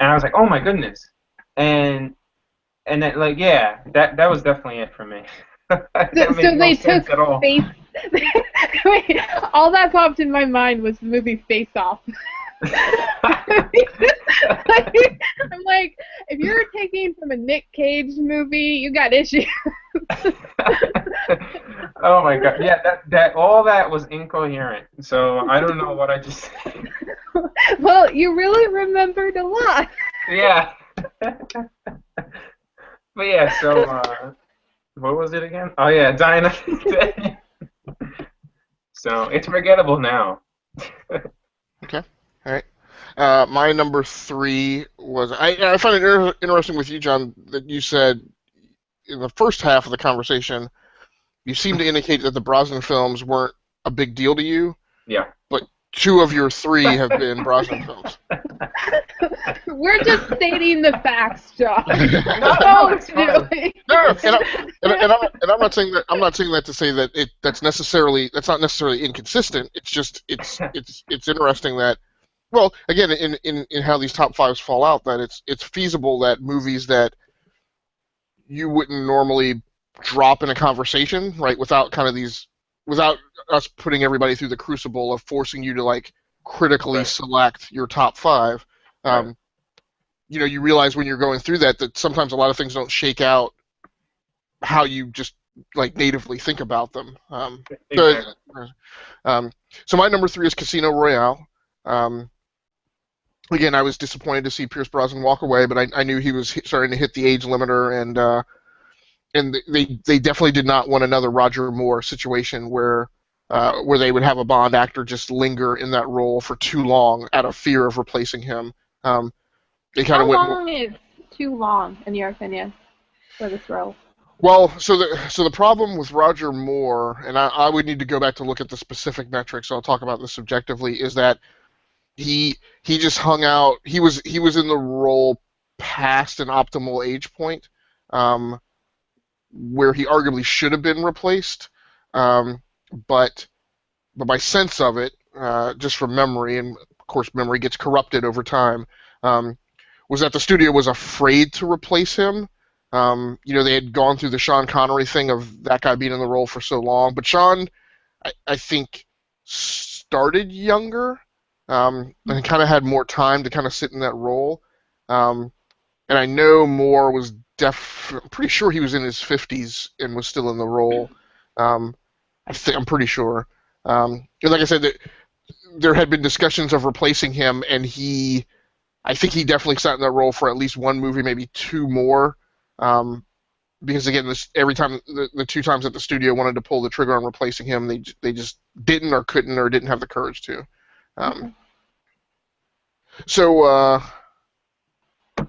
Speaker 2: And I was like, oh my goodness. And and then like yeah, that was definitely it for me. That made
Speaker 3: So
Speaker 2: no
Speaker 3: they
Speaker 2: sense
Speaker 3: took
Speaker 2: at all.
Speaker 3: Face. Wait, all that popped in my mind was the movie Face Off. I'm like, if you're taking from a Nick Cage movie, you got issues.
Speaker 2: Oh my god. Yeah, that all that was incoherent. So I don't know what I just
Speaker 3: Well, you really remembered a lot.
Speaker 2: yeah. But yeah, so what was it again? Oh yeah, Dinah. So it's forgettable now.
Speaker 1: Okay. All right. My number three was I find it interesting with you, John, that you said in the first half of the conversation you seemed to indicate that the Brosnan films weren't a big deal to you,
Speaker 2: Yeah.
Speaker 1: but two of your three have been Brosnan films.
Speaker 3: We're just stating the facts, John.
Speaker 2: No, it's fine.
Speaker 1: No, and I'm not saying that. I'm not saying that to say that that's not necessarily inconsistent. It's just it's interesting that. Well, again, in how these top fives fall out, that it's feasible that movies that you wouldn't normally drop in a conversation, right, without us putting everybody through the crucible of forcing you to like critically
Speaker 2: Right.
Speaker 1: select your top five.
Speaker 2: Right.
Speaker 1: You realize when you're going through that sometimes a lot of things don't shake out how you just like natively think about them.
Speaker 2: Exactly.
Speaker 1: So my number three is Casino Royale. Again, I was disappointed to see Pierce Brosnan walk away, but I knew he was starting to hit the age limiter, and they definitely did not want another Roger Moore situation where they would have a Bond actor just linger in that role for too long out of fear of replacing him. They kind
Speaker 3: How
Speaker 1: of went
Speaker 3: long is too long, in your opinion, for this role?
Speaker 1: well. So the problem with Roger Moore, and I would need to go back to look at the specific metrics. So I'll talk about this subjectively. Is that he just hung out. He was in the role past an optimal age point, where he arguably should have been replaced. But my sense of it, just from memory, and of course memory gets corrupted over time, was that the studio was afraid to replace him. They had gone through the Sean Connery thing of that guy being in the role for so long, but Sean, I think, started younger, and kind of had more time to kind of sit in that role. And I know Moore was I'm pretty sure he was in his 50s and was still in the role. I'm pretty sure. And like I said, there had been discussions of replacing him, and I think he definitely sat in that role for at least one movie, maybe two more. Because again, every time the two times that the studio wanted to pull the trigger on replacing him, they just didn't or couldn't or didn't have the courage to. So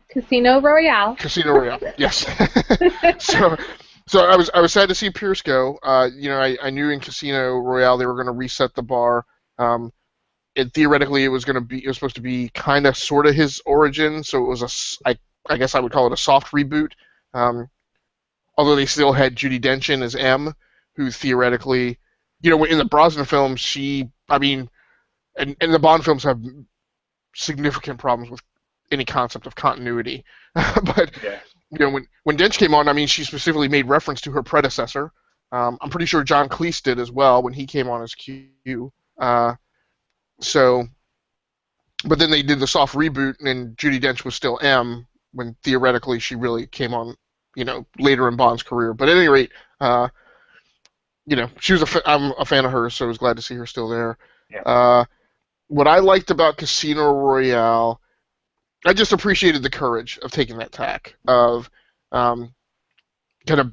Speaker 3: Casino Royale.
Speaker 1: Casino Royale, yes. So I was sad to see Pierce go. I knew in Casino Royale they were going to reset the bar. theoretically it was supposed to be kind of sort of his origin, so it was I guess I would call it a soft reboot. Although they still had Judi Dench in as M, who theoretically, in the Brosnan films, and the Bond films have significant problems with any concept of continuity. But
Speaker 2: Yeah.
Speaker 1: when Dench came on, I mean, she specifically made reference to her predecessor. I'm pretty sure John Cleese did as well when he came on as Q. But then they did the soft reboot, and Judi Dench was still M when theoretically she really came on, later in Bond's career. But at any rate, I'm a fan of hers, so I was glad to see her still there.
Speaker 2: Yeah.
Speaker 1: What I liked about Casino Royale, I just appreciated the courage of taking that tack of kind of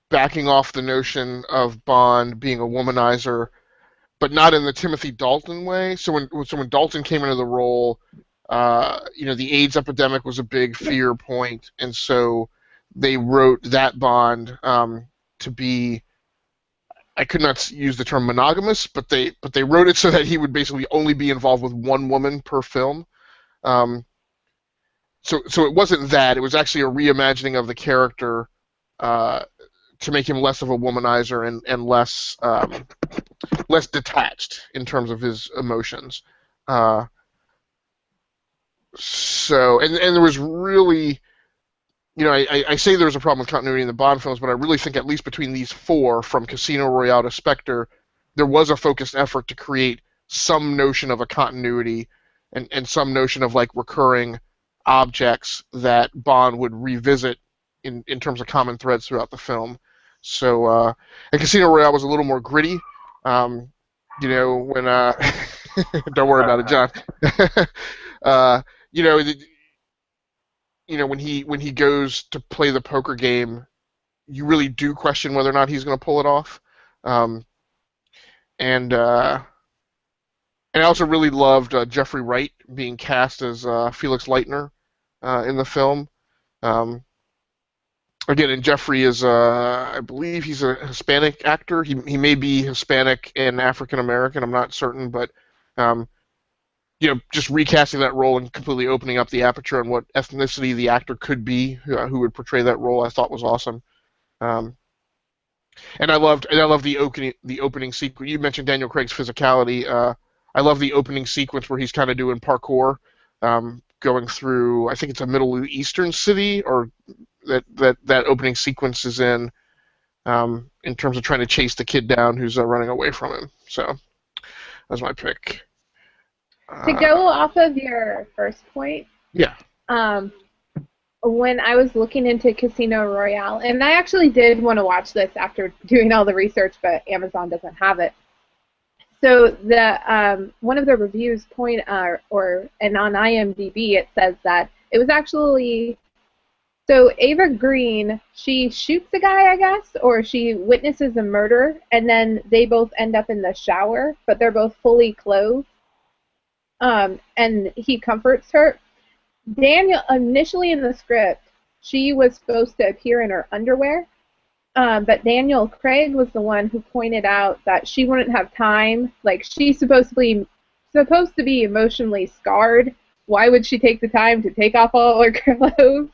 Speaker 1: backing off the notion of Bond being a womanizer, but not in the Timothy Dalton way. So when Dalton came into the role, the AIDS epidemic was a big fear point, and so they wrote that Bond to be, I could not use the term monogamous, but they wrote it so that he would basically only be involved with one woman per film. So it wasn't that. It was actually a reimagining of the character to make him less of a womanizer and less detached in terms of his emotions. And there was really, I say there was a problem with continuity in the Bond films, but I really think at least between these four, from Casino Royale to Spectre, there was a focused effort to create some notion of a continuity and some notion of like recurring objects that Bond would revisit in terms of common threads throughout the film. So, and Casino Royale was a little more gritty. When don't worry about it, John. When he goes to play the poker game, you really do question whether or not he's going to pull it off. And I also really loved Jeffrey Wright being cast as Felix Leitner in the film. Again, and Jeffrey is, I believe he's a Hispanic actor. He may be Hispanic and African American. I'm not certain, but just recasting that role and completely opening up the aperture on what ethnicity the actor could be who would portray that role, I thought was awesome. And I loved the opening sequence. You mentioned Daniel Craig's physicality. I love the opening sequence where he's kind of doing parkour, going through, I think it's a Middle Eastern city, or that opening sequence is in terms of trying to chase the kid down who's running away from him. So that's my pick.
Speaker 3: To go off of your first point,
Speaker 1: yeah.
Speaker 3: When I was looking into Casino Royale, and I actually did want to watch this after doing all the research, but Amazon doesn't have it. So the one of the reviews and on IMDb it says that it was actually, so Ava Green, she shoots a guy, I guess, or she witnesses a murder, and then they both end up in the shower, but they're both fully clothed. And he comforts her. Daniel, initially in the script, she was supposed to appear in her underwear, but Daniel Craig was the one who pointed out that she wouldn't have time. Like, she's supposed to be emotionally scarred. Why would she take the time to take off all her clothes?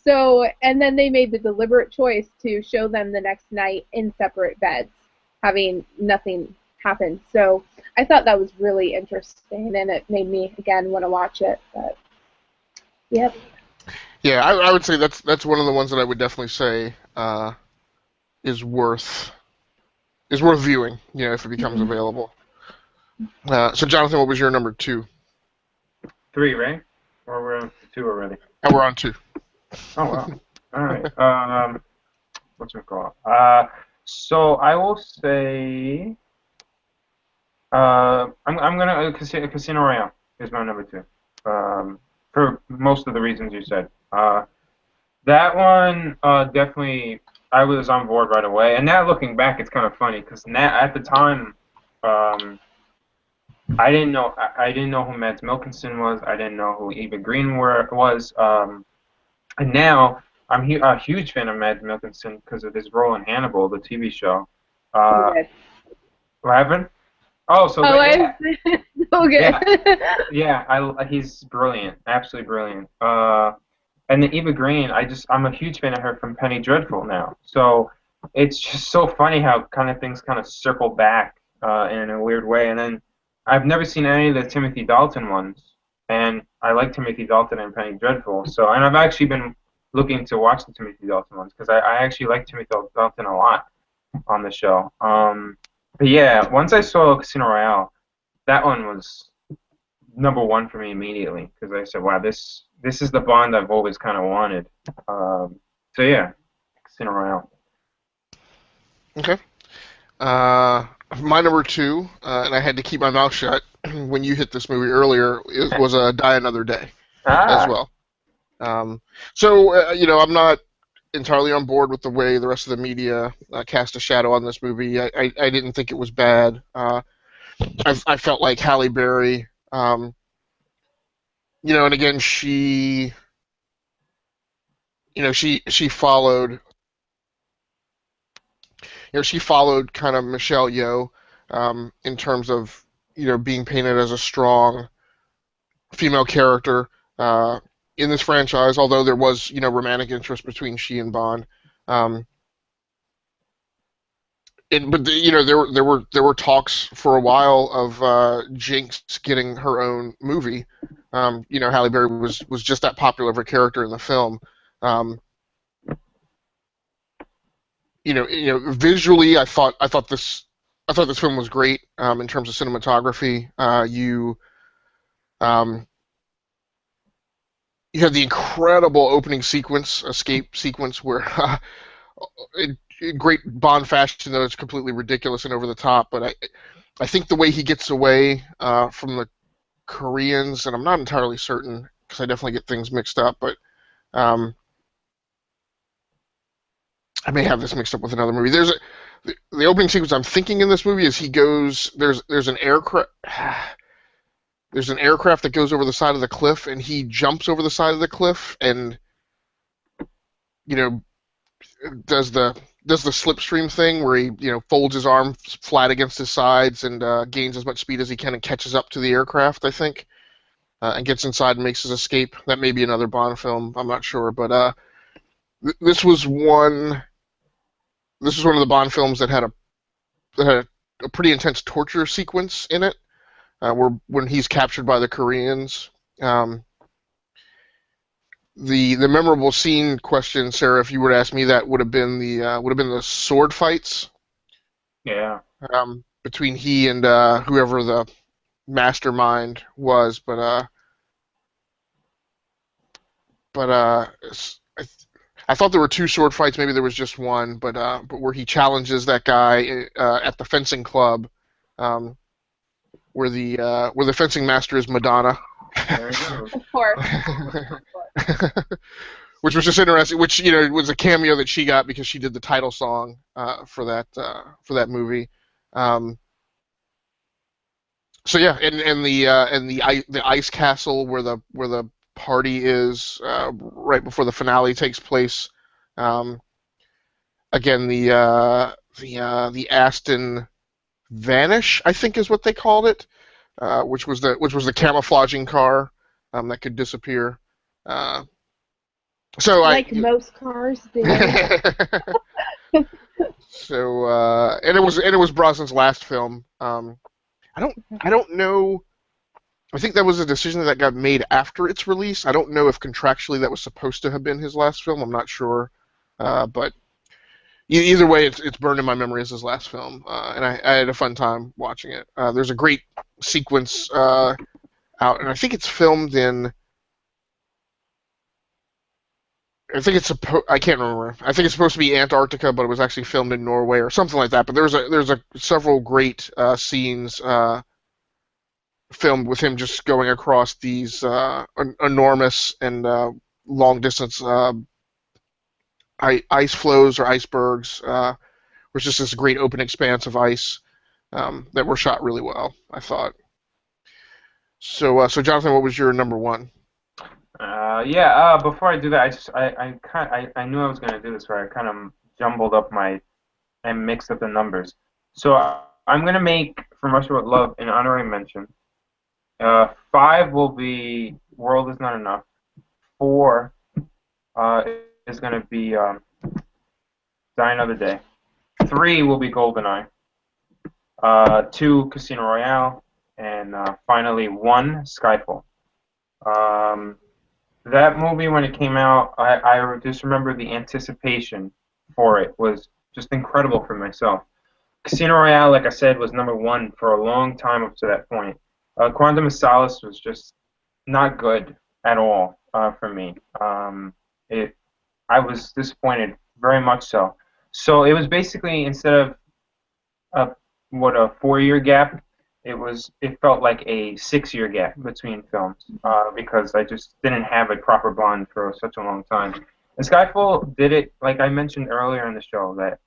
Speaker 3: So, and then they made the deliberate choice to show them the next night in separate beds, having nothing happen. So I thought that was really interesting, and it made me, again, want to watch it. But, yep.
Speaker 1: Yeah, I would say that's one of the ones that I would definitely say is worth viewing, if it becomes available. So, Jonathan, what was your number 2?
Speaker 2: 3, right? Or we're on 2 already?
Speaker 1: And we're on 2.
Speaker 2: Oh, wow. All right. What's it called? So I will say, I'm gonna Casino Royale is my number 2. For most of the reasons you said. That one definitely, I was on board right away. And now looking back, it's kind of funny because at the time, I didn't know who Mads Mikkelsen was. I didn't know who Eva Green was. And now I'm a huge fan of Mads Mikkelsen because of his role in Hannibal, the TV show. What happened? Oh, so
Speaker 3: Oh,
Speaker 2: good. Yeah,
Speaker 3: it's so
Speaker 2: yeah,
Speaker 3: good.
Speaker 2: yeah. He's brilliant, absolutely brilliant. And the Eva Green, I'm a huge fan of her from Penny Dreadful now. So it's just so funny how kind of things kind of circle back in a weird way. And then I've never seen any of the Timothy Dalton ones, and I like Timothy Dalton and Penny Dreadful. So, and I've actually been looking to watch the Timothy Dalton ones because I actually like Timothy Dalton a lot on the show. But yeah, once I saw Casino Royale, that one was number one for me immediately because I said, "Wow, this is the Bond I've always kind of wanted." So yeah, Casino Royale.
Speaker 1: Okay. Uh, my number two, and I had to keep my mouth shut when you hit this movie earlier, was Die Another Day as
Speaker 2: Ah,
Speaker 1: well. Um, so, I'm not entirely on board with the way the rest of the media cast a shadow on this movie. I didn't think it was bad. I felt like Halle Berry, and again, she followed, she followed kind of Michelle Yeoh in terms of, being painted as a strong female character in this franchise, although there was, romantic interest between she and Bond. Um, but there were talks for a while of Jinx getting her own movie. Halle Berry was just that popular of a character in the film. Um, Visually, I thought this film was great in terms of cinematography. Um, you have the incredible opening sequence, escape sequence, where in great Bond fashion, though it's completely ridiculous and over the top. But I think the way he gets away from the Koreans, and I'm not entirely certain because I definitely get things mixed up, but um, I may have this mixed up with another movie. The opening sequence I'm thinking in this movie is he goes there's an aircraft. There's an aircraft that goes over the side of the cliff, and he jumps over the side of the cliff, and you know does the slipstream thing where he folds his arms flat against his sides and gains as much speed as he can and catches up to the aircraft, I think, and gets inside and makes his escape. That may be another Bond film. I'm not sure, but this was one. This was one of the Bond films that had a pretty intense torture sequence in it, where when he's captured by the Koreans. Um, the memorable scene question, Sarah, if you were to ask me that, would have been the sword fights
Speaker 2: yeah.
Speaker 1: between he and whoever the mastermind was. I thought there were two sword fights. Maybe there was just one, but where he challenges that guy at the fencing club, um, where the fencing master is Madonna.
Speaker 2: There you go.
Speaker 3: Of course.
Speaker 1: Which was just interesting. Which was a cameo that she got because she did the title song for that movie. Um, so yeah, and the ice castle where the party is right before the finale takes place. Um, Again, the Aston Vanish, I think, is what they called it, which was the camouflaging car that could disappear. Uh, so I
Speaker 3: Like most cars do.
Speaker 1: so and it was Brosnan's last film. I don't know. I think that was a decision that got made after its release. I don't know if contractually that was supposed to have been his last film. I'm not sure, but either way, it's burned in my memory as his last film, and I had a fun time watching it. There's a great sequence out, and I think it's filmed in. I can't remember. I think it's supposed to be Antarctica, but it was actually filmed in Norway or something like that. But there's several great scenes filmed with him just going across these enormous and long distance ice flows or icebergs, which is this great open expanse of ice that were shot really well, I thought. So Jonathan, what was your number one?
Speaker 2: Yeah. Before I do that, I knew I was gonna do this, where I kind of jumbled up and mixed up the numbers. So I'm gonna make From Russia with Love, an honorary mention. 5 will be World Is Not Enough. 4 is going to be Die Another Day. 3 will be GoldenEye. 2, Casino Royale. And finally, 1, Skyfall. That movie, when it came out, I just remember the anticipation for it was just incredible for myself. Casino Royale, like I said, was number 1 for a long time up to that point. Quantum of Solace was just not good at all for me. I was disappointed, very much so. So it was basically, instead of a 4-year gap, it felt like a 6-year gap between films because I just didn't have a proper Bond for such a long time. And Skyfall did it, like I mentioned earlier in the show, that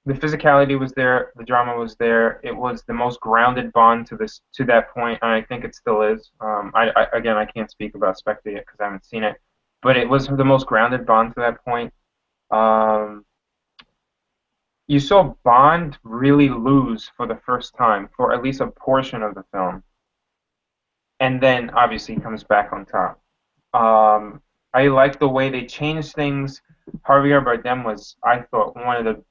Speaker 2: the physicality was there, the drama was there. It was the most grounded Bond to that point, and I think it still is. I can't speak about Spectre yet because I haven't seen it, but it was the most grounded Bond to that point. You saw Bond really lose for the first time for at least a portion of the film, and then obviously he comes back on top. I like the way they changed things. Javier Bardem was, I thought, one of the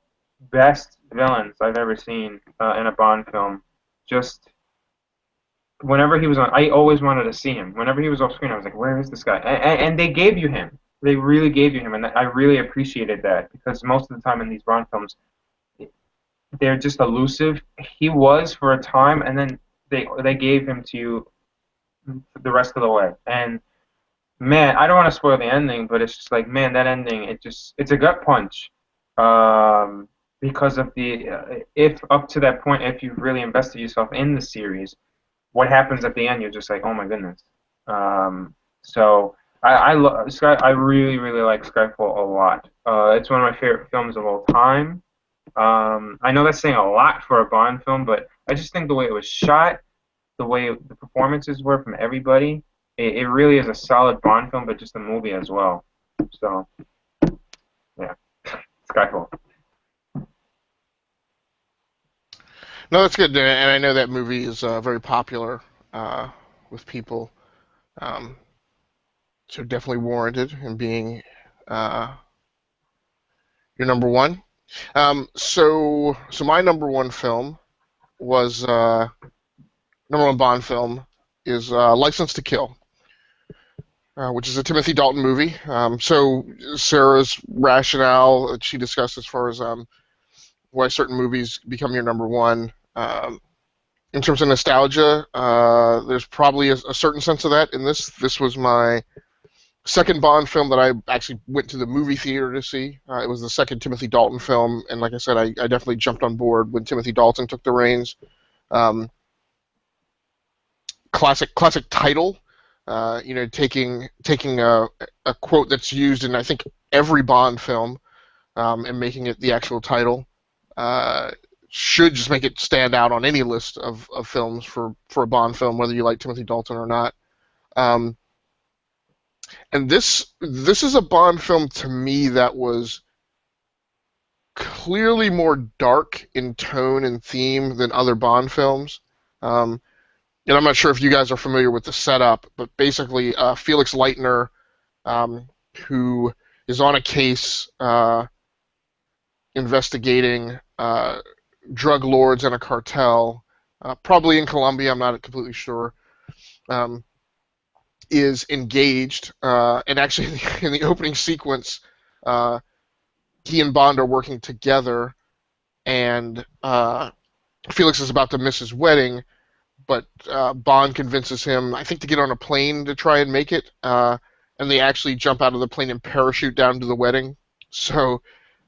Speaker 2: best villains I've ever seen in a Bond film. Just whenever he was on, I always wanted to see him. Whenever he was off screen, I was like, where is this guy? And they gave you him. They really gave you him, and I really appreciated that because most of the time in these Bond films, they're just elusive. He was for a time, and then they gave him to you the rest of the way. And man, I don't want to spoil the ending, but it's just like, man, that ending, it's a gut punch. Because of if up to that point, if you've really invested yourself in the series, what happens at the end, you're just like, oh my goodness. So I really, really like Skyfall a lot. It's one of my favorite films of all time. I know that's saying a lot for a Bond film, but I just think the way it was shot, the way the performances were from everybody, it really is a solid Bond film, but just a movie as well. So, yeah, Skyfall.
Speaker 1: No, that's good, and I know that movie is very popular with people, so definitely warranted in being your number one. So my number one film was number one Bond film is License to Kill, which is a Timothy Dalton movie. So Sarah's rationale that she discussed as far as why certain movies become your number one. In terms of nostalgia, there's probably a certain sense of that in this. This was my second Bond film that I actually went to the movie theater to see. It was the second Timothy Dalton film, and like I said, I definitely jumped on board when Timothy Dalton took the reins. Classic title, taking a quote that's used in I think every Bond film, and making it the actual title. Should just make it stand out on any list of films for a Bond film, whether you like Timothy Dalton or not. And this is a Bond film to me that was clearly more dark in tone and theme than other Bond films. And I'm not sure if you guys are familiar with the setup, but basically Felix Leitner, who is on a case investigating drug lords and a cartel, probably in Colombia, I'm not completely sure, is engaged, and actually in the opening sequence, he and Bond are working together, and Felix is about to miss his wedding, but Bond convinces him, I think, to get on a plane to try and make it, and they actually jump out of the plane and parachute down to the wedding. So,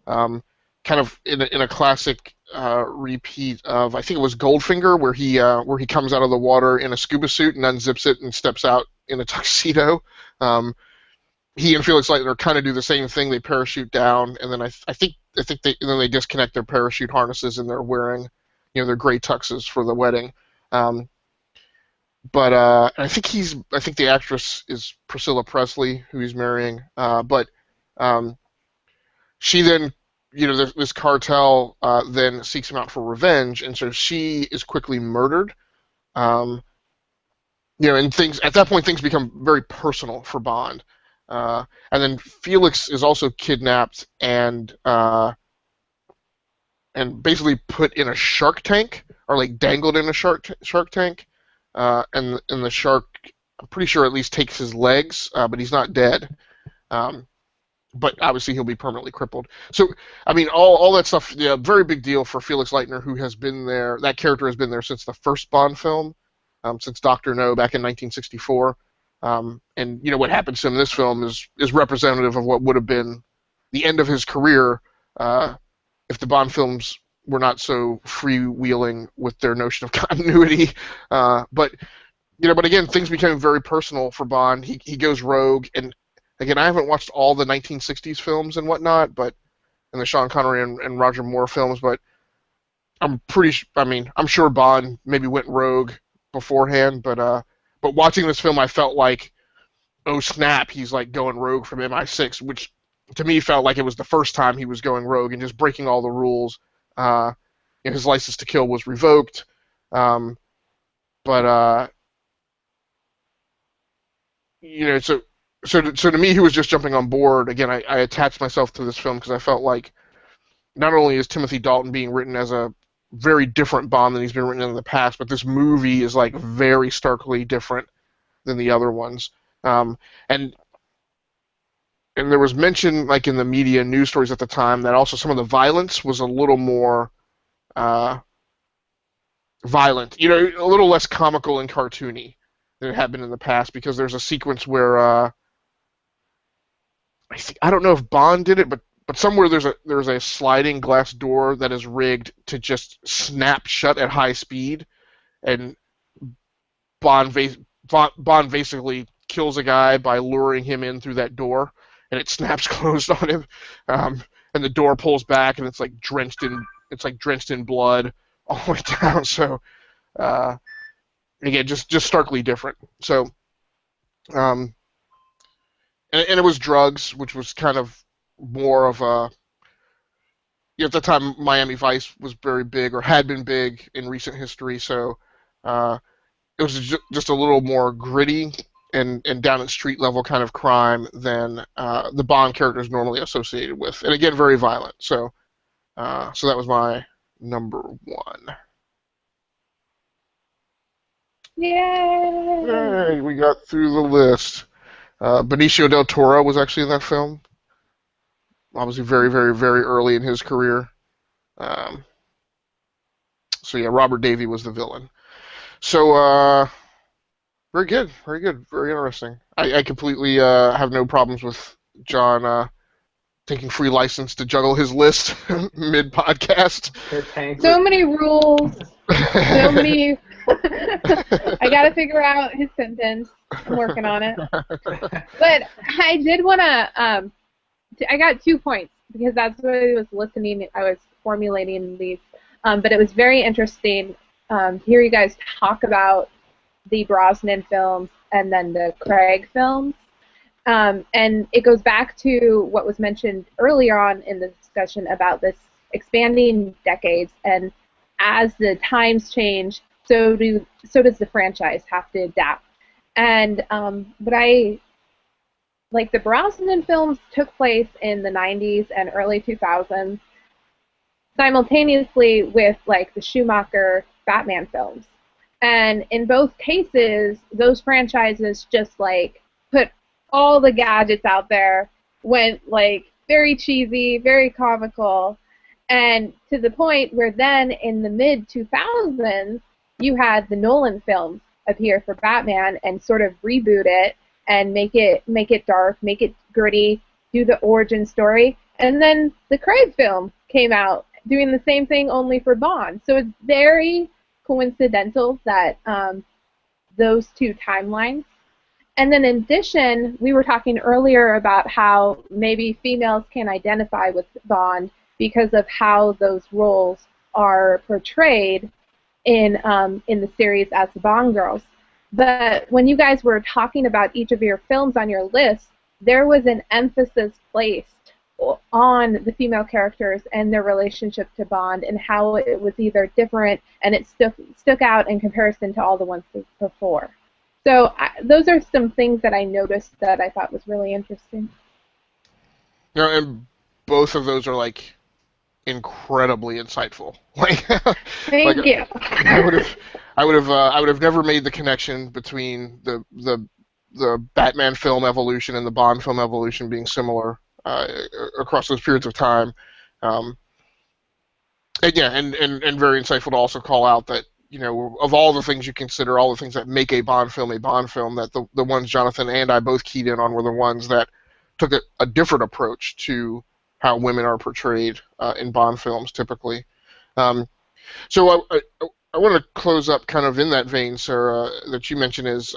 Speaker 1: kind of in a classic repeat of, I think it was Goldfinger, where he comes out of the water in a scuba suit and unzips it and steps out in a tuxedo. He and Felix Leitner kind of do the same thing. They parachute down, and then I think they disconnect their parachute harnesses, and they're wearing their gray tuxes for the wedding. But I think the actress is Priscilla Presley, who he's marrying. But she then this cartel then seeks him out for revenge, and so she is quickly murdered. Um, and things at that point things become very personal for Bond. And then Felix is also kidnapped and basically put in a shark tank, or like dangled in a shark tank. And the shark, I'm pretty sure, at least takes his legs, but he's not dead. But obviously he'll be permanently crippled. So, I mean, all that stuff, yeah, very big deal for Felix Leitner, who has been there. That character has been there since the first Bond film, since Dr. No back in 1964. And what happens to him in this film is representative of what would have been the end of his career if the Bond films were not so freewheeling with their notion of continuity. But again, things became very personal for Bond. He goes rogue, and again, I haven't watched all the 1960s films and whatnot, and the Sean Connery and Roger Moore films, but I'm sure Bond maybe went rogue beforehand, but watching this film, I felt like, oh snap, he's like going rogue from MI6, which to me felt like it was the first time he was going rogue and just breaking all the rules. His license to kill was revoked, but so to me, he was just jumping on board. Again, I attached myself to this film because I felt like not only is Timothy Dalton being written as a very different Bond than he's been written in the past, but this movie is like very starkly different than the other ones. And there was mention, like in the media news stories at the time, that also some of the violence was a little more violent, a little less comical and cartoony than it had been in the past, because there's a sequence where I don't know if Bond did it, but somewhere there's a sliding glass door that is rigged to just snap shut at high speed, and Bond basically kills a guy by luring him in through that door, and it snaps closed on him, and the door pulls back, and it's like drenched in blood all the way down. So again, just starkly different. So and it was drugs, which was kind of more of a, at the time Miami Vice was very big, or had been big in recent history, so it was just a little more gritty and down at street level kind of crime than the Bond characters normally associated with, and again, very violent. So that was my number one.
Speaker 3: Yay!
Speaker 1: Hey, we got through the list. Benicio del Toro was actually in that film. Obviously very, very, very early in his career. So yeah, Robert Davi was the villain. So very good, very good, very interesting. I completely have no problems with John taking free license to juggle his list mid-podcast.
Speaker 3: So many rules, so many... I gotta figure out his sentence. I'm working on it. But I did want to, I got 2 points, because that's what I was listening, I was formulating these. But it was very interesting to hear you guys talk about the Brosnan films and then the Craig films. And it goes back to what was mentioned earlier on in the discussion about this expanding decades, and as the times change, so does the franchise have to adapt. And but the Brosnan films took place in the 90s and early 2000s, simultaneously with like the Schumacher Batman films. And in both cases, those franchises just like put all the gadgets out there, went like very cheesy, very comical, and to the point where then in the mid-2000s, you had the Nolan films appear for Batman and sort of reboot it and make it dark, make it gritty, do the origin story, and then the Craig film came out doing the same thing only for Bond. So it's very coincidental that those two timelines. And then in addition, we were talking earlier about how maybe females can identify with Bond because of how those roles are portrayed in the series as the Bond girls. But when you guys were talking about each of your films on your list, there was an emphasis placed on the female characters and their relationship to Bond and how it was either different and it stuck out in comparison to all the ones before. So those are some things that I noticed that I thought was really interesting.
Speaker 1: And both of those are like incredibly insightful.
Speaker 3: Thank you.
Speaker 1: I would have never made the connection between the Batman film evolution and the Bond film evolution being similar across those periods of time. And very insightful to also call out that, of all the things you consider, all the things that make a Bond film, that the ones Jonathan and I both keyed in on were the ones that took a different approach to how women are portrayed in Bond films typically. So I want to close up kind of in that vein, Sarah, that you mentioned is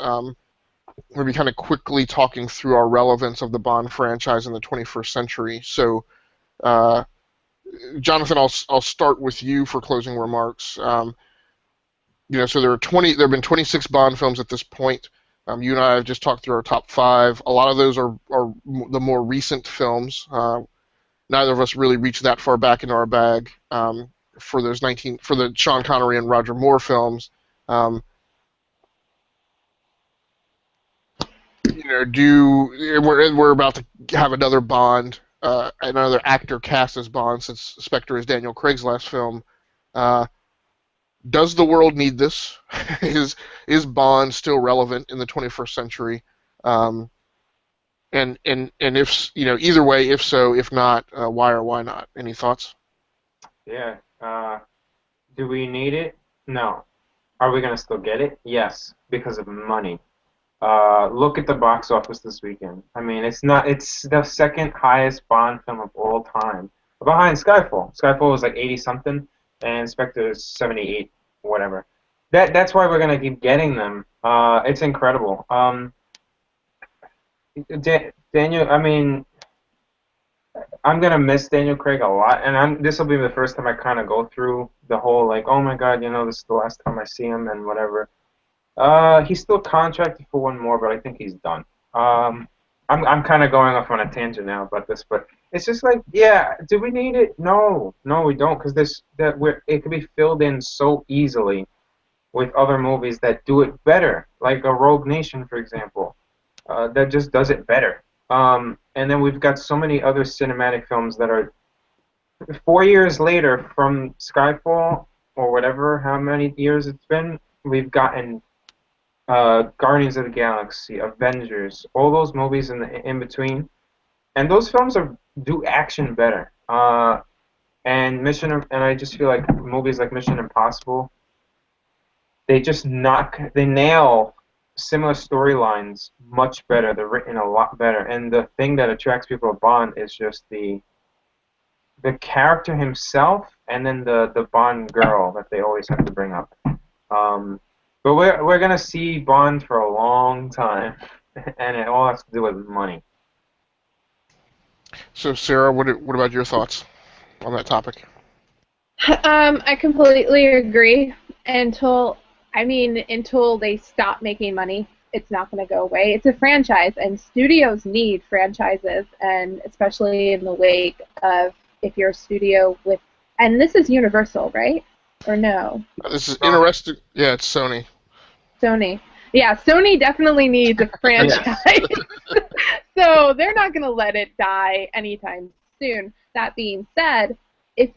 Speaker 1: maybe kind of quickly talking through our relevance of the Bond franchise in the 21st century. So, Jonathan, I'll start with you for closing remarks. So there have been 26 Bond films at this point. You and I have just talked through our top 5. A lot of those are the more recent films. Neither of us really reached that far back into our bag for the Sean Connery and Roger Moore films. We're about to have another Bond, another actor cast as Bond, since Spectre is Daniel Craig's last film. Does the world need this? Is Bond still relevant in the 21st century? And if either way, if so, if not, why or why not? Any thoughts?
Speaker 2: Yeah. Do we need it? No. Are we gonna still get it? Yes, because of money. Look at the box office this weekend. I mean, it's the second highest Bond film of all time, behind Skyfall. Skyfall was like 80 something, and Spectre is 78, whatever. That's why we're gonna keep getting them. It's incredible. Daniel, I mean, I'm gonna miss Daniel Craig a lot, and this will be the first time I kind of go through the whole like, oh my God, this is the last time I see him and whatever. He's still contracted for one more, but I think he's done. I'm kind of going off on a tangent now about this, but it's just like, yeah, do we need it? No, we don't, because it can be filled in so easily with other movies that do it better, like a Rogue Nation, for example, that just does it better. And then we've got so many other cinematic films that are 4 years later from Skyfall, or whatever, how many years it's been, we've gotten Guardians of the Galaxy, Avengers, all those movies in between, and those films do action better. And I just feel like movies like Mission Impossible, they nail similar storylines much better. They're written a lot better, and the thing that attracts people to Bond is just the character himself, and then the Bond girl that they always have to bring up. But we're gonna see Bond for a long time, and it all has to do with money.
Speaker 1: So, Sarah, what about your thoughts on that topic?
Speaker 3: I completely agree. Until they stop making money, it's not going to go away. It's a franchise, and studios need franchises, and especially in the wake of if you're a studio with, and this is Universal, right? Or no?
Speaker 1: This is interesting. Yeah, it's Sony.
Speaker 3: Sony. Yeah, Sony definitely needs a franchise. So they're not going to let it die anytime soon. That being said, if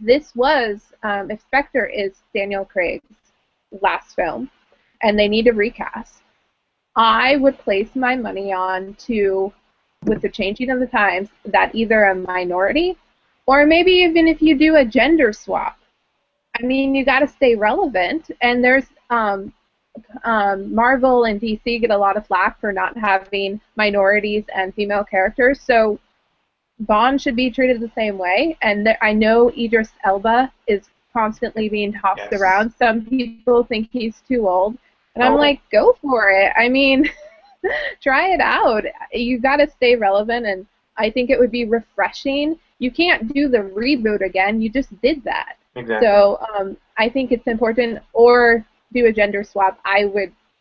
Speaker 3: Spectre is Daniel Craig's last film and they need to recast, I would place my money on with the changing of the times, that either a minority or maybe even if you do a gender swap. I mean, you got to stay relevant, and there's Marvel and DC get a lot of flack for not having minorities and female characters, so Bond should be treated the same way. And I know Idris Elba is constantly being tossed around. Some people think he's too old, and I'm like, go for it. I mean, try it out. You got to stay relevant, and I think it would be refreshing. You can't do the reboot again. You just did that.
Speaker 2: Exactly.
Speaker 3: So I think it's important, or do a gender swap.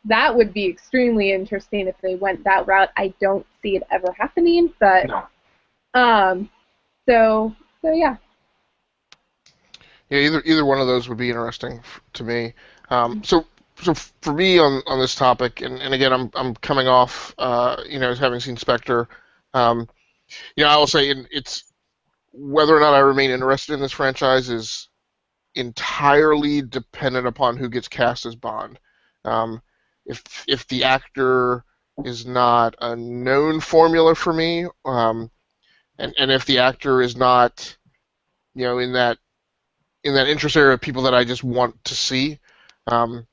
Speaker 3: That would be extremely interesting if they went that route. I don't see it ever happening, but
Speaker 2: no.
Speaker 3: So yeah.
Speaker 1: Yeah, either one of those would be interesting to me. So for me on this topic, and again, I'm coming off, as having seen Spectre. Um, I will say it's whether or not I remain interested in this franchise is entirely dependent upon who gets cast as Bond. Um, if the actor is not a known formula for me, and if the actor is not, in that interest area of people that I just want to see, um,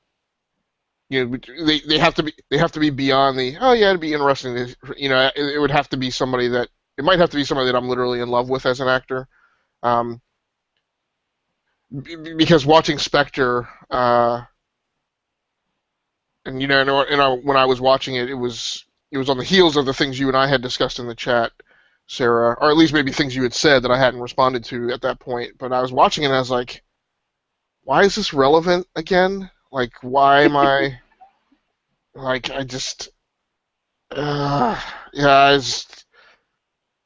Speaker 1: they have to be beyond the, oh yeah, it'd be interesting. It would have to be somebody that it might have to be somebody that I'm literally in love with as an actor. Um, because watching Spectre, and when I was watching it, it was on the heels of the things you and I had discussed in the chat, Sarah, or at least maybe things you had said that I hadn't responded to at that point. But I was watching it and I was like, why is this relevant again? Like, why am I like I just yeah,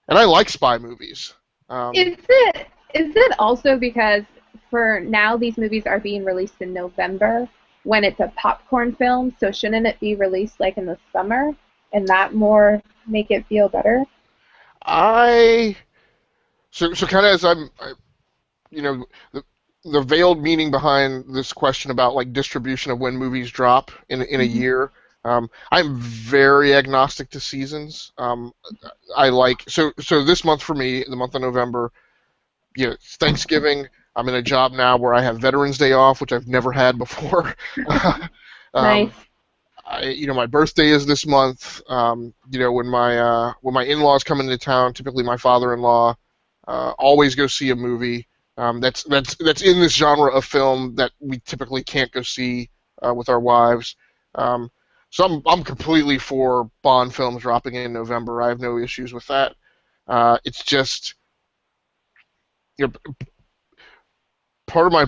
Speaker 1: and I like spy movies.
Speaker 3: Is it also because for now these movies are being released in November when it's a popcorn film, so shouldn't it be released like in the summer and that more make it feel better?
Speaker 1: I so kind of as you know the, the veiled meaning behind this question about like distribution of when movies drop in a
Speaker 3: Mm-hmm.
Speaker 1: year. I'm very agnostic to seasons. I like so this month for me, the month of November, it's Thanksgiving. I'm in a job now where I have Veterans Day off, which I've never had before.
Speaker 3: Nice.
Speaker 1: um, my birthday is this month. When my in-laws come into town, typically my father-in-law, always go see a movie. That's in this genre of film that we typically can't go see with our wives. So I'm completely for Bond films dropping in November. I have no issues with that. It's just part of my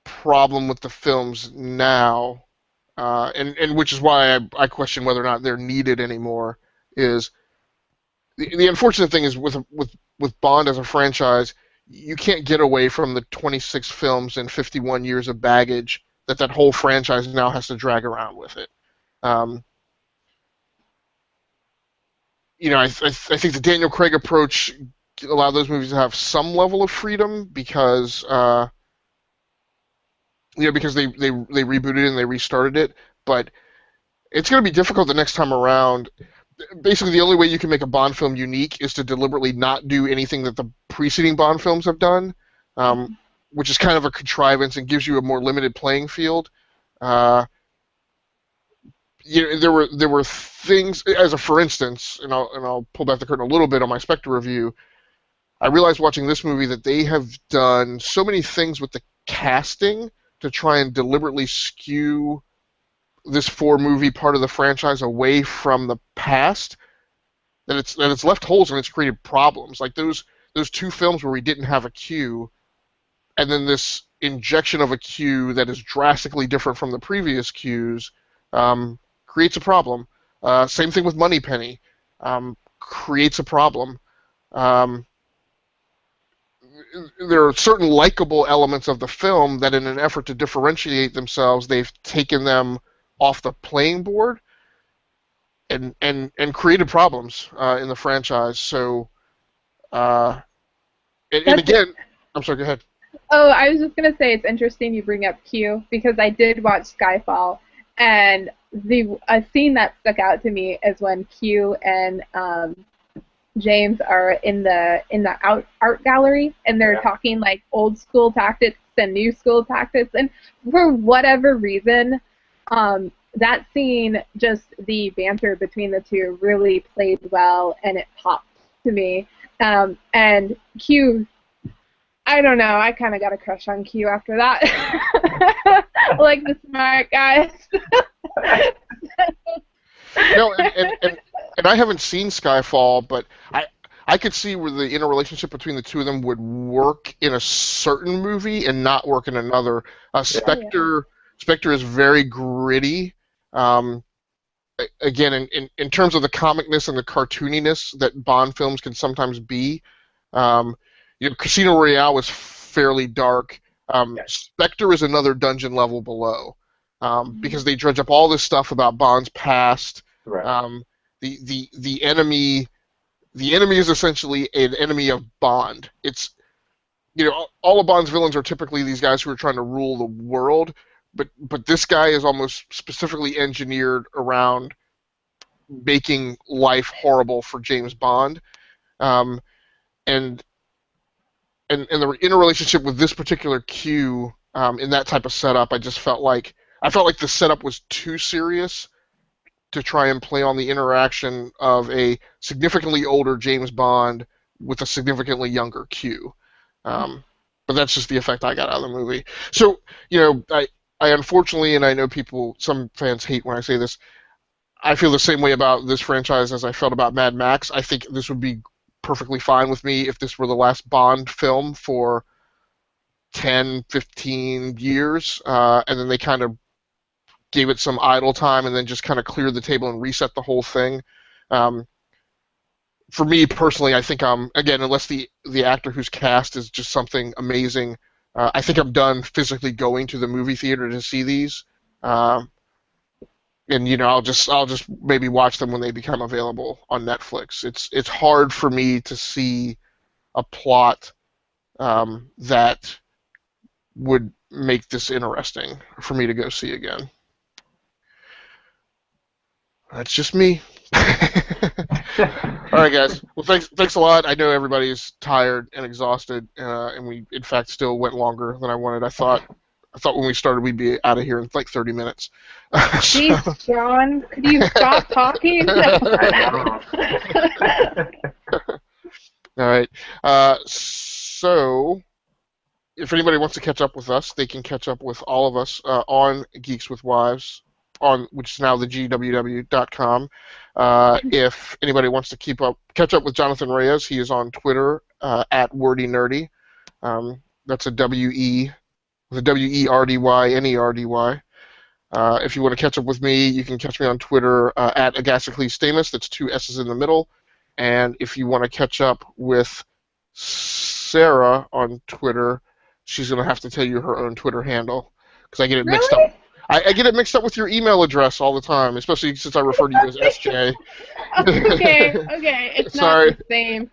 Speaker 1: problem with the films now, and which is why I question whether or not they're needed anymore. Is the unfortunate thing is with Bond as a franchise, you can't get away from the 26 films and 51 years of baggage that whole franchise now has to drag around with it. Um, I think the Daniel Craig approach allowed those movies to have some level of freedom because because they rebooted it and they restarted it, but it's going to be difficult the next time around. Basically, the only way you can make a Bond film unique is to deliberately not do anything that the preceding Bond films have done, which is kind of a contrivance and gives you a more limited playing field. Uh, there were things, as a for instance, and I'll pull back the curtain a little bit on my Spectre review. I realized watching this movie that they have done so many things with the casting to try and deliberately skew this four-movie part of the franchise away from the past that it's left holes and it's created problems. Like those two films where we didn't have a Q, and then this injection of a Q that is drastically different from the previous Qs creates a problem. Same thing with Moneypenny, creates a problem. There are certain likable elements of the film that, in an effort to differentiate themselves, they've taken them off the playing board and created problems in the franchise. So, and again, I'm sorry. Go ahead.
Speaker 3: Oh, I was just gonna say it's interesting you bring up Q because I did watch Skyfall, and a scene that stuck out to me is when Q and James are in the art gallery and they're talking like old school tactics and new school tactics, and for whatever reason, that scene, just the banter between the two really played well and it popped to me. And Q, I don't know, I kind of got a crush on Q after that. Like the smart guys.
Speaker 1: No, and I haven't seen Skyfall, but I could see where the interrelationship between the two of them would work in a certain movie and not work in another. Spectre is very gritty. Again, in terms of the comicness and the cartooniness that Bond films can sometimes be, Casino Royale was fairly dark.
Speaker 2: Yes.
Speaker 1: Spectre is another dungeon level below, because they dredge up all this stuff about Bond's past.
Speaker 2: Right.
Speaker 1: The enemy is essentially an enemy of Bond. It's all of Bond's villains are typically these guys who are trying to rule the world, but this guy is almost specifically engineered around making life horrible for James Bond, and the interrelationship with this particular Q, in that type of setup, I felt like the setup was too serious to try and play on the interaction of a significantly older James Bond with a significantly younger Q. But that's just the effect I got out of the movie. So, I unfortunately, and I know some fans hate when I say this, I feel the same way about this franchise as I felt about Mad Max. I think this would be perfectly fine with me if this were the last Bond film for 10, 15 years, and then they kind of gave it some idle time and then just kind of cleared the table and reset the whole thing. For me personally, I think again, unless the actor who's cast is just something amazing, I think I'm done physically going to the movie theater to see these. And I'll just maybe watch them when they become available on Netflix. It's hard for me to see a plot that would make this interesting for me to go see again. That's just me. All right, guys. Well, thanks a lot. I know everybody's tired and exhausted, and we, in fact, still went longer than I wanted. I thought when we started we'd be out of here in like 30 minutes.
Speaker 3: Jeez, John, could you stop talking?
Speaker 1: All right. So, if anybody wants to catch up with us, they can catch up with all of us on Geeks with Wives, which is now TheGWW.com. If anybody wants to catch up with Jonathan Reyes, he is on Twitter at WordyNerdy. That's a W-E, the WERDYNERDY. If you want to catch up with me, you can catch me on Twitter at Agasicles Stamas. That's 2 S's in the middle. And if you want to catch up with Sarah on Twitter, she's going to have to tell you her own Twitter handle because I get it mixed up. I get it mixed up with your email address all the time, especially since I refer to you as SJ.
Speaker 3: Okay. It's
Speaker 1: Sorry.
Speaker 3: not the same.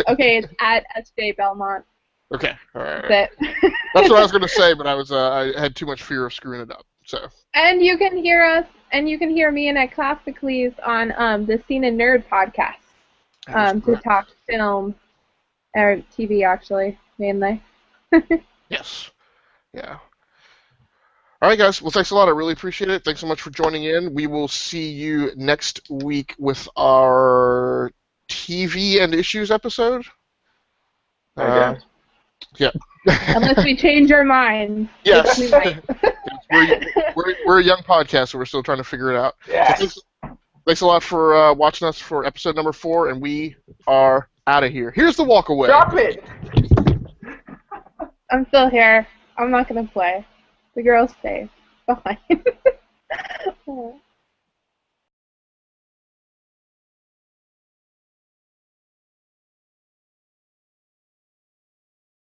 Speaker 3: Okay, it's at SJ Belmont.
Speaker 1: Okay, all right.
Speaker 3: That's it.
Speaker 1: That's what I was going to say, but I had too much fear of screwing it up. So.
Speaker 3: And you can hear us, and you can hear me and Agasicles on the Scene and Nerd podcast to talk film, or TV actually, mainly.
Speaker 1: Yes. Yeah. All right, guys. Well, thanks a lot. I really appreciate it. Thanks so much for joining in. We will see you next week with our TV and issues episode.
Speaker 2: I guess.
Speaker 1: Yeah.
Speaker 3: Unless we change our minds.
Speaker 1: Yes.
Speaker 3: We might.
Speaker 1: We're a young podcast, so we're still trying to figure it out.
Speaker 2: Yes.
Speaker 1: So thanks a lot for watching us for episode number 4, and we are out of here. Here's the walk away.
Speaker 2: Drop it!
Speaker 3: I'm still here. I'm not going to play. The girls stay behind.